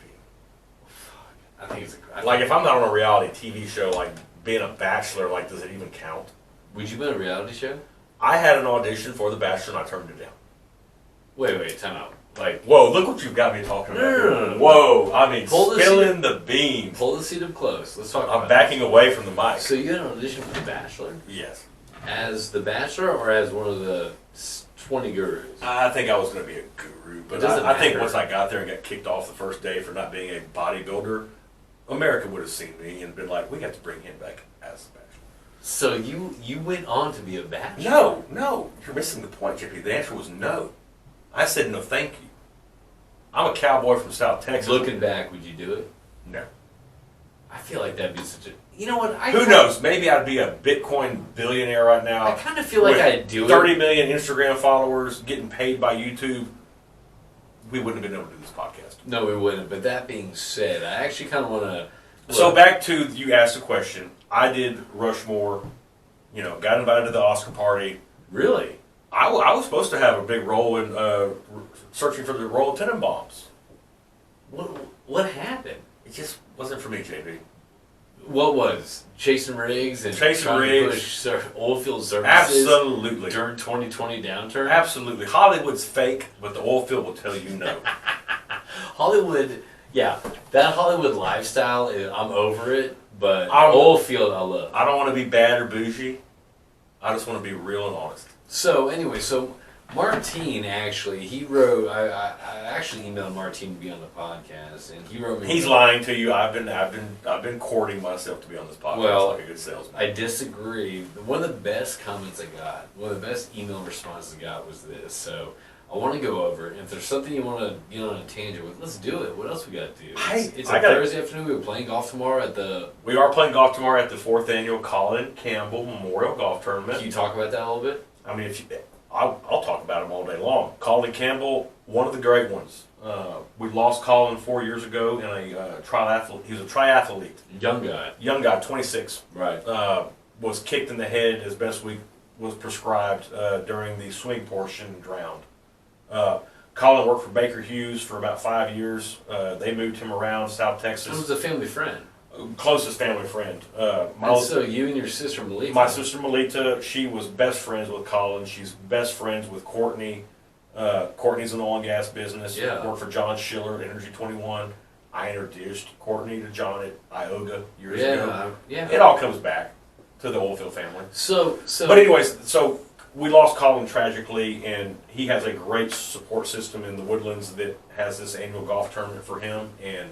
I think it's like, if I'm not on a reality TV show, like being a bachelor, like, does it even count? Would you be on a reality show? I had an audition for The Bachelor and I turned it down. Wait, time out. Like, whoa, look what you've got me talking about. No. Whoa, I mean, spilling the beans. Pull the seat up close. Let's talk about I'm backing away from the mic. So you had an audition for The Bachelor? Yes. As The Bachelor or as one of the 20 gurus? I think I was going to be a guru, but I think once I got there and got kicked off the first day for not being a bodybuilder, America would have seen me and been like, we got to bring him back as The Bachelor. So you went on to be a bachelor? No, you're missing the point, JP. The answer was no. I said no, thank you. I'm a cowboy from South Texas. Looking back, would you do it? No. I feel like that'd be such a... You know what? Who knows? Maybe I'd be a Bitcoin billionaire right now. I kind of feel like I'd do 30 million Instagram followers, getting paid by YouTube. We wouldn't have been able to do this podcast. No, we wouldn't. But that being said, I actually kind of want to... So back to, you asked a question. I did Rushmore, got invited to the Oscar party. Really? I was supposed to have a big role in searching for the Royal Tenenbaums. What happened? It just wasn't for me, JB. What was? Chasing rigs and Chasing trying rigs. to push oilfield services? Absolutely. During 2020 downturn? Absolutely. Hollywood's fake, but the oil field will tell you no. Hollywood, yeah. That Hollywood lifestyle, I'm over it, but oil field I love. I don't want to be bad or bougie. I just want to be real and honest. So anyway, Martine actually, he wrote. I actually emailed Martine to be on the podcast, and he wrote me. He's lying to you. I've been courting myself to be on this podcast like a good salesman. I disagree. One of the best comments I got, one of the best email responses I got was this. So I I want to go over it. And if there's something you want to get on a tangent with, let's do it. What else we got to do? It's a Thursday afternoon. We're playing golf tomorrow at the... We are playing golf tomorrow at the 4th Annual Colin Campbell Memorial Golf Tournament. Can you talk about that a little bit? I mean, I'll talk about him all day long. Colin Campbell, one of the great ones. We lost Colin 4 years ago in a triathlete. He was a triathlete. Young guy, 26. Right. Was kicked in the head as best we was prescribed during the swing portion and drowned. Colin worked for Baker Hughes for about 5 years. They moved him around South Texas. He was a family friend. Closest family friend. So you and your sister Melita. My sister Melita, she was best friends with Colin. She's best friends with Courtney. Courtney's in the oil and gas business. Yeah. Worked for John Schiller, Energy 21. I introduced Courtney to John at Ioga years ago. Yeah. It all comes back to the Oilfield family. So. But anyways, so we lost Colin tragically, and he has a great support system in the Woodlands that has this annual golf tournament for him, and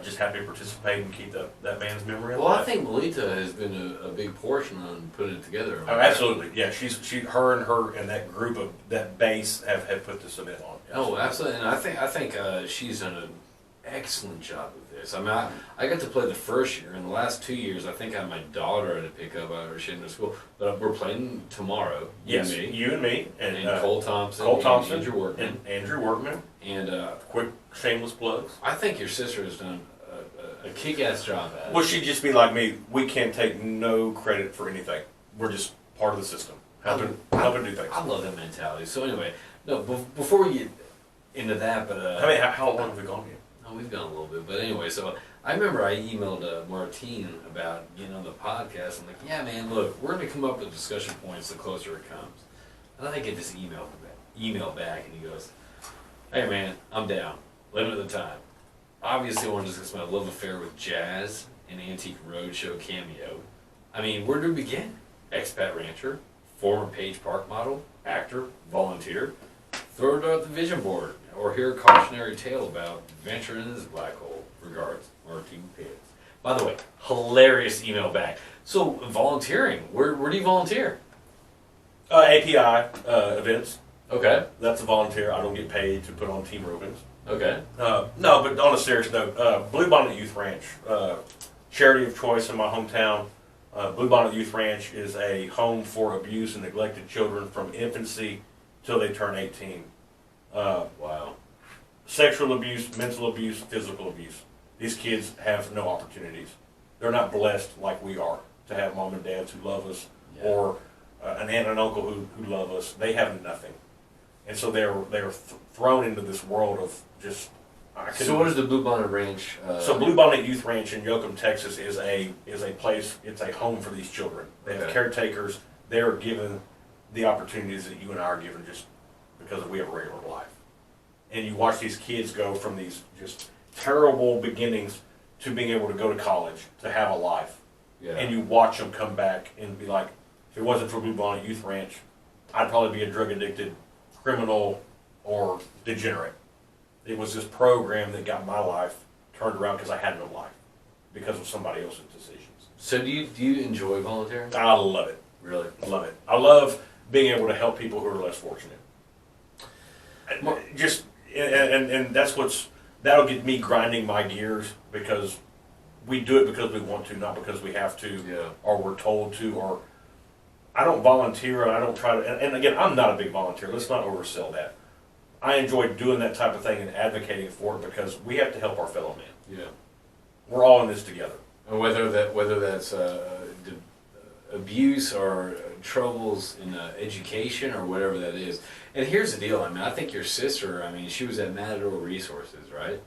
just happy to participate and keep that man's memory alive. Well, I think Melita has been a big portion on putting it together. Oh, absolutely, yeah. Her and that group of that base have put this event on. Oh, absolutely, and I think she's done an excellent job with this. I mean, I got to play the first year, and the last 2 years, I think I had my daughter to pick up out of her school. But we're playing tomorrow. Yes, you and me, and Cole Thompson, and Andrew Workman, and quick shameless plugs. I think your sister has done a kick-ass job at it. Well, she'd just be like me. We can't take no credit for anything. We're just part of the system. Helping do things. I love that mentality. So anyway, no. Before we get into that, but how long have we gone here? Oh, we've gone a little bit, but anyway. So I remember I emailed Martine about getting on the podcast. I'm like, yeah, man, look, we're going to come up with discussion points the closer it comes. And then I get this email back, and he goes, hey, man, I'm down. Limit of the time. Obviously, I want to discuss my love affair with jazz and Antique Roadshow cameo. I mean, where do we begin? Expat rancher, former Paige Park model, actor, volunteer. Throw it out the vision board, or hear a cautionary tale about venturing in this black hole. Regards, Martine Pitts. By the way, hilarious email back. So, volunteering, where do you volunteer? API events. Okay. That's a volunteer. I don't get paid to put on team ropings. Okay. No, but on a serious note, Bluebonnet Youth Ranch, charity of choice in my hometown. Bluebonnet Youth Ranch is a home for abused and neglected children from infancy till they turn 18. Wow. Sexual abuse, mental abuse, physical abuse. These kids have no opportunities. They're not blessed like we are to have mom and dads who love us, or an aunt and uncle who love us. They have nothing. And so they're thrown into this world of just. So what is the Bluebonnet Ranch? So Bluebonnet Youth Ranch in Yoakum, Texas, is a place. It's a home for these children. They have caretakers. They are given the opportunities that you and I are given just because we have a regular life. And you watch these kids go from these just terrible beginnings to being able to go to college, to have a life. Yeah. And you watch them come back and be like, if it wasn't for Bluebonnet Youth Ranch, I'd probably be a drug addicted criminal or degenerate. It was this program that got my life turned around because I had no life because of somebody else's decisions. So do you enjoy volunteering? I love it. Really? Love it. I love being able to help people who are less fortunate. And that'll get me grinding my gears because we do it because we want to, not because we have to, or we're told to, or I don't volunteer and I don't try to, and again, I'm not a big volunteer. Let's not oversell that. I enjoy doing that type of thing and advocating for it because we have to help our fellow man. Yeah. We're all in this together. And whether that's abuse or troubles in education or whatever that is. And here's the deal. I mean, I think your sister, she was at Matador Resources, right?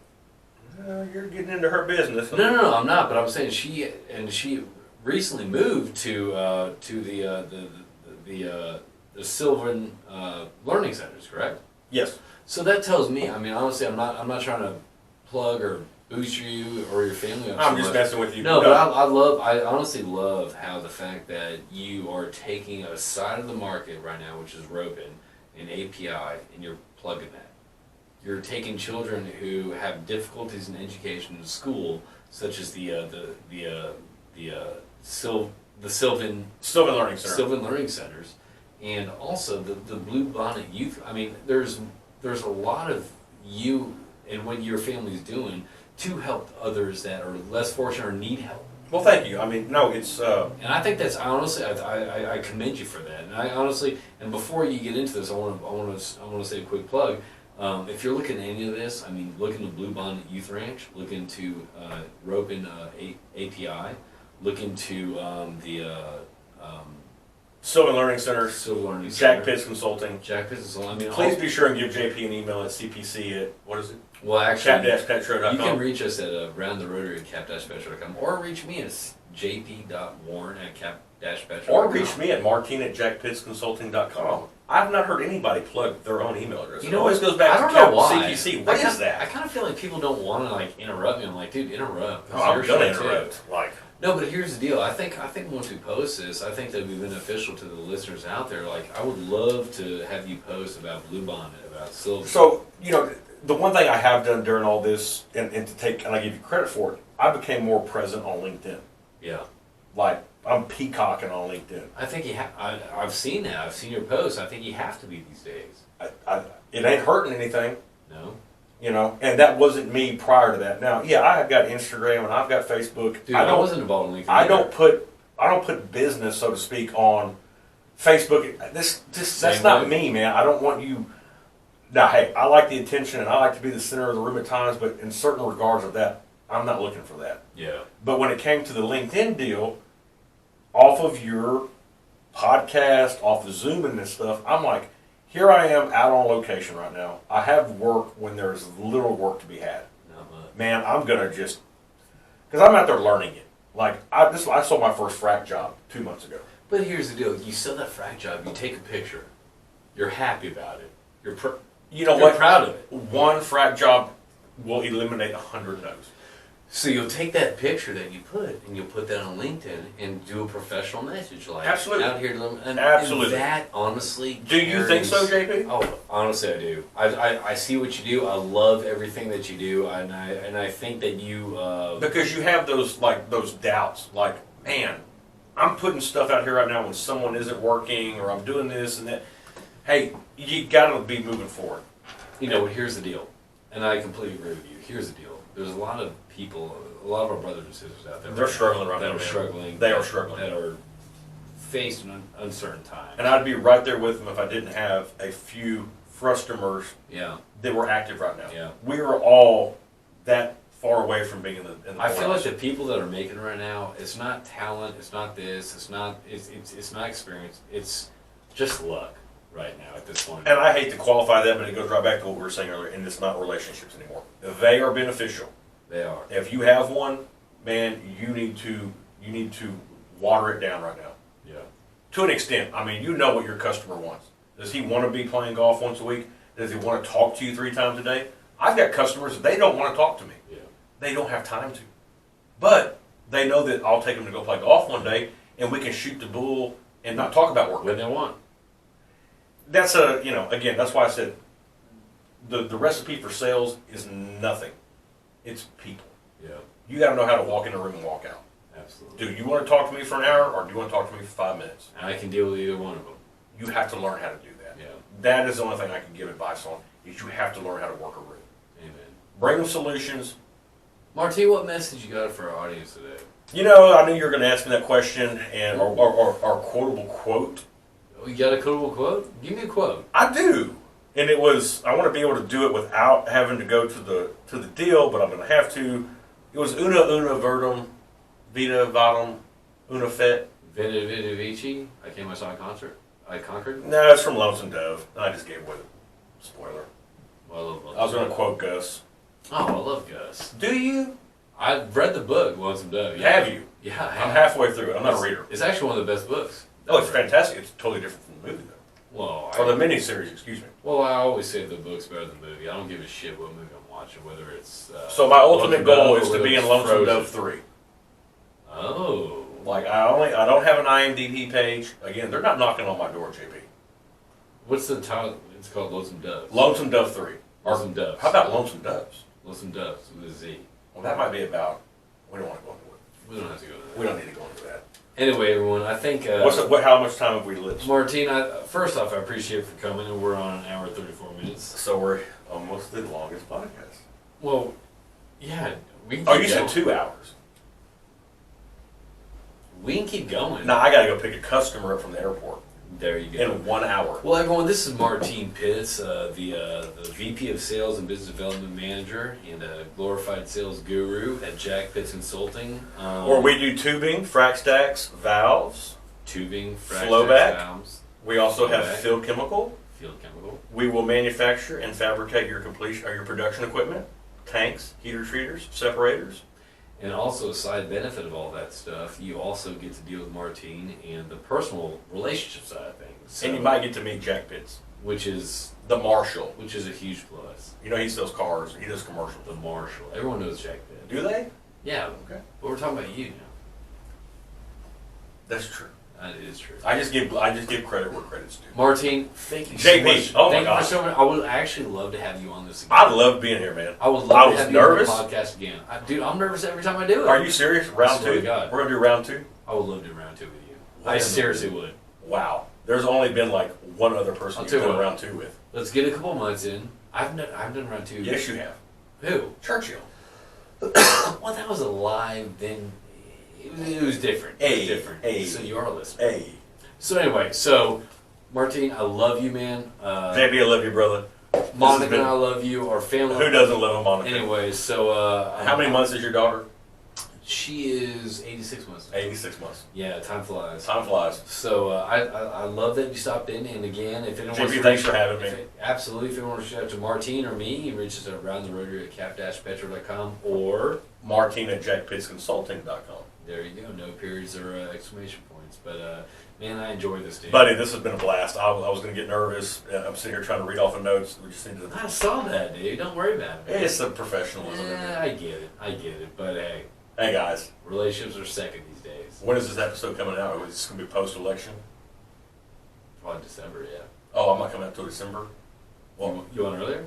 You're getting into her business. No, I'm not. But I'm saying she recently moved to the Sylvan Learning Centers, correct? Yes. So that tells me. Honestly, I'm not trying to plug or boost you or your family up. I'm just messing with you. No, but I honestly love how the fact that you are taking a side of the market right now, which is roping and API, and you're plugging that. You're taking children who have difficulties in education in school, such as the Sylvan Learning Center. Sylvan Learning Centers, and also the Bluebonnet youth. I mean, there's a lot of you and what your family's doing to help others that are less fortunate or need help. Well, thank you. I mean, no, it's. And I think that's honestly, I commend you for that. And I honestly, and before you get into this, I want to say a quick plug. If you're looking at any of this, I mean, look into Bluebonnet Youth Ranch, look into Roping API, look into the Sylvan Learning Center, Jack Pitts Consulting. Jack Pitts Consulting. I mean, Please be sure and give JP an email at cpc at, what is it? Well, actually, cap-petro.com. you can reach us at roundtherotary at cap-petro.com, or reach me at jp.warren@cap-petro.com. Or reach me at martine@jackpittsconsulting.com. I've not heard anybody plug their own email address. You know, it always goes back I to don't know why. CPC. What is that? I kind of feel like people don't want to like interrupt me. I'm like, dude, interrupt. Oh, I'm gonna interrupt. Like, no, but here's the deal. I think once we post this, I think that'd be beneficial to the listeners out there. Like, I would love to have you post about Bluebonnet, about silver. so, you know, the one thing I have done during all this, and I give you credit for it, I became more present on LinkedIn. Yeah. Like, I'm peacocking on LinkedIn. I think I've seen that. I've seen your posts. I think you have to be these days. It ain't hurting anything. No. You know, and that wasn't me prior to that. Now, yeah, I have got Instagram and I've got Facebook. Dude, I wasn't involved in LinkedIn. I don't put business, so to speak, on Facebook. That's not me, man. I don't want you. Now, hey, I like the attention and I like to be the center of the room at times, but in certain regards of that, I'm not looking for that. Yeah. But when it came to the LinkedIn deal, off of your podcast, off of Zoom and this stuff, I'm like, here I am out on location right now. I have work when there's little work to be had. Not much. Man, I'm gonna just, because I'm out there learning it. Like, I saw my first frac job 2 months ago. But here's the deal. You sell that frac job, you take a picture. You're happy about it. You're proud of it. One frac job will eliminate 100 no's. So you'll take that picture that you put and you'll put that on LinkedIn and do a professional message like Absolutely. out here to them. And that honestly Do you think so, JP? Oh, honestly I do. I see what you do. I love everything that you do, and I think that you because you have those doubts, like, man, I'm putting stuff out here right now when someone isn't working or I'm doing this and that. Hey, you gotta be moving forward. You know, here's the deal, and I completely agree with you. Here's the deal. There's a lot of people, a lot of our brothers and sisters out there. They're struggling right now. That are struggling. They are struggling. That are faced in uncertain times. And I'd be right there with them if I didn't have a few frustumers that were active right now. Yeah. We are all that far away from being in the I feel like the people that are making it right now, it's not talent, it's not this, it's not experience, it's just luck right now at this point. And I hate to qualify that, but it goes right back to what we were saying earlier, and it's not relationships anymore. They are beneficial. They are. If you have one, man, you need to water it down right now. Yeah. To an extent. I mean, you know what your customer wants. Does he want to be playing golf once a week? Does he want to talk to you 3 times a day? I've got customers that they don't want to talk to me. Yeah. They don't have time to. But they know that I'll take them to go play golf one day, and we can shoot the bull and not talk about work. When they want. That's again, that's why I said the recipe for sales is nothing. It's people. Yeah. You got to know how to walk in a room and walk out. Absolutely. Do you want to talk to me for an hour, or do you want to talk to me for 5 minutes? And I can deal with either one of them. You have to learn how to do that. Yeah. That is the only thing I can give advice on, is you have to learn how to work a room. Amen. Bring them solutions. Marty, what message you got for our audience today? You know, I knew you were going to ask me that question, and our quotable quote. You got a quotable quote? Give me a quote. I do. And it was, I want to be able to do it without having to go to the deal, but I'm going to have to. It was una verdum, vita vatum, una fet. Vita Vici? I came, I saw a concert. I conquered? No, it's from Lonesome Dove. I just gave away the spoiler. Well, I was going to quote Gus. Oh, I love Gus. Do you? I've read the book, Lonesome Dove. Yeah. Have you? Yeah, I I'm have. halfway through it. I'm not a reader. It's actually one of the best books. Oh, it's fantastic. It's totally different from the movie, though. Well, Or the miniseries, excuse me. Well, I always say the book's better than the movie. I don't give a shit what movie I'm watching, whether it's... So my ultimate Lonesome goal Dove is or to be in it's Lonesome Frozen. Dove 3. Oh. Like, I don't have an IMDb page. Again, they're not knocking on my door, JP. What's the title? It's called Lonesome Doves. Lonesome Dove 3. Lonesome Doves. How about Lonesome Doves? Lonesome Doves with a Z. Well, that might be about... We don't want to go into it. We don't have to go into that. We don't need to go into that. Anyway, everyone, I think How much time have we lived? Martine, first off, I appreciate you for coming, and we're on an hour and 34 minutes. So we're almost the longest podcast. Well, yeah, we can Oh, keep you said going. 2 hours. We can keep going. Now I gotta go pick a customer up from the airport There you go. in 1 hour. Well, everyone, this is Martine Pitts, the VP of Sales and Business Development Manager and a glorified sales guru at Jack Pitts Consulting. Or we do tubing, frac stacks, valves. Tubing, frac Flowback. stacks, valves, We also have Flowback. field chemical. field chemical. We will manufacture and fabricate your completion or your production equipment, tanks, heater treaters, separators. And also, a side benefit of all that stuff, you also get to deal with Martine and the personal relationship side of things. So, And you might get to meet Jack Pitts, which is the marshal. a huge plus. You know, he sells cars. He does commercials. The marshal. Everyone knows Jack Pitts. Do they? Yeah. Okay. But we're talking about you now. That's true. That is true. I just give credit where credit's due. Martine, thank you JP, so much. oh my Thank you God. for so much. I would actually love to have you on this again. I love being here, man. I would love I to was have nervous. you on the podcast again. Dude, I'm nervous every time I do it. Are you serious? Round swear to 2? God. We're gonna do round 2. I would love to do round 2 with you. What I in the seriously would. Wow. There's only been like one other person I'll you've tell you done what. round 2 with. Let's get a couple months in. I've done round 2. Yes, you have. Who? Churchill. Well, that was a live then. It was different. It was different. So you are listening. Hey. So anyway, Martine, I love you, man. JB, I love you, brother. Monica and I love you. Our family. Who doesn't love a Monica? Anyway, so How many months is your daughter? She is 86 months. 86 months. Yeah, time flies. Time flies. So I love that you stopped in. And again, if anyone wants JB, to thanks reach- for having me. Absolutely. If anyone wants to reach out to Martine or me, you can reach us at around the Rotary at cap-petro.com or Martine at jackpittsconsulting.com. there you go. No periods or exclamation points. But man, I enjoy this day. Buddy, this has been a blast. I was going to get nervous. I'm sitting here trying to read off the notes. We just need to. I saw that, dude. Don't worry about it. It's the professionalism. in Yeah, it. I get it. I get it. But hey, Hey guys, relationships are second these days. when is this episode coming out? Is this going to be post-election? Probably December, yeah. Oh, I'm not coming out till December. Well, You want earlier?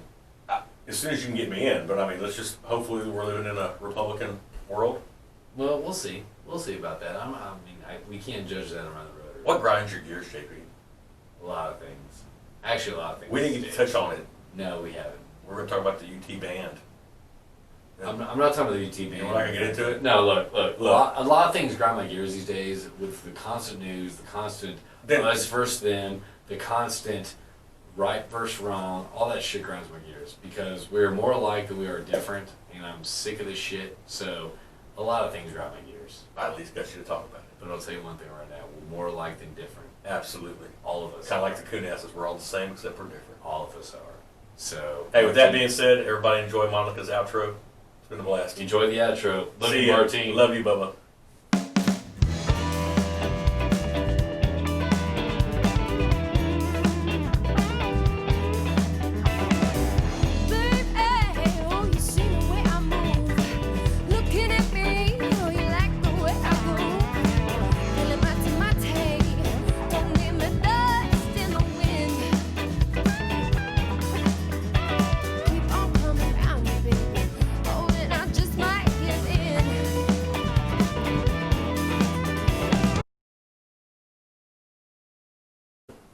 as soon as you can get me in. But I mean, let's just hopefully we're living in a Republican world. Well, we'll see. We'll see about that. We can't judge that around the Rotary. What grinds your gears, JP? A lot of things. Actually, a lot of things. We didn't get to touch on it. No, we haven't. We're going to talk about the UT band. I'm not talking about the UT band. We're not going to get into it? No, look. A Look. lot of things grind my gears these days with the constant news, the constant Then- us versus them, the constant right versus wrong. All that shit grinds my gears because we're more alike than we are different, and I'm sick of this shit. So, a lot of things grind my gears. I at least got you to talk about it. But I'll tell you one thing right now: we're more alike than different. Absolutely. All of us. Kind are. of like the Kunasses. We're all the same except we're different. All of us are. So. Hey, with that being said, everybody enjoy Monica's outro. It's been a blast. enjoy the outro. Love See you, ya. Martine. Love you, Bubba.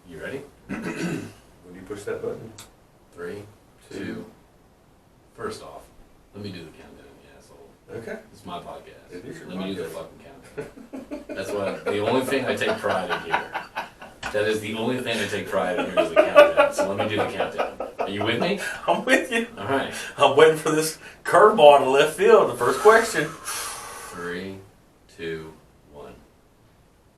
You ready? When do you push that button? 3, 2. First off, let me do the countdown, you asshole. Okay. It's my podcast. It is your Let me do the podcast. fucking countdown. That's the only thing I take pride in here. That is the only thing I take pride in here is the countdown. So let me do the countdown. Are you with me? I'm with you. All right. I'm waiting for this curveball to left field. The first question. 3, 2,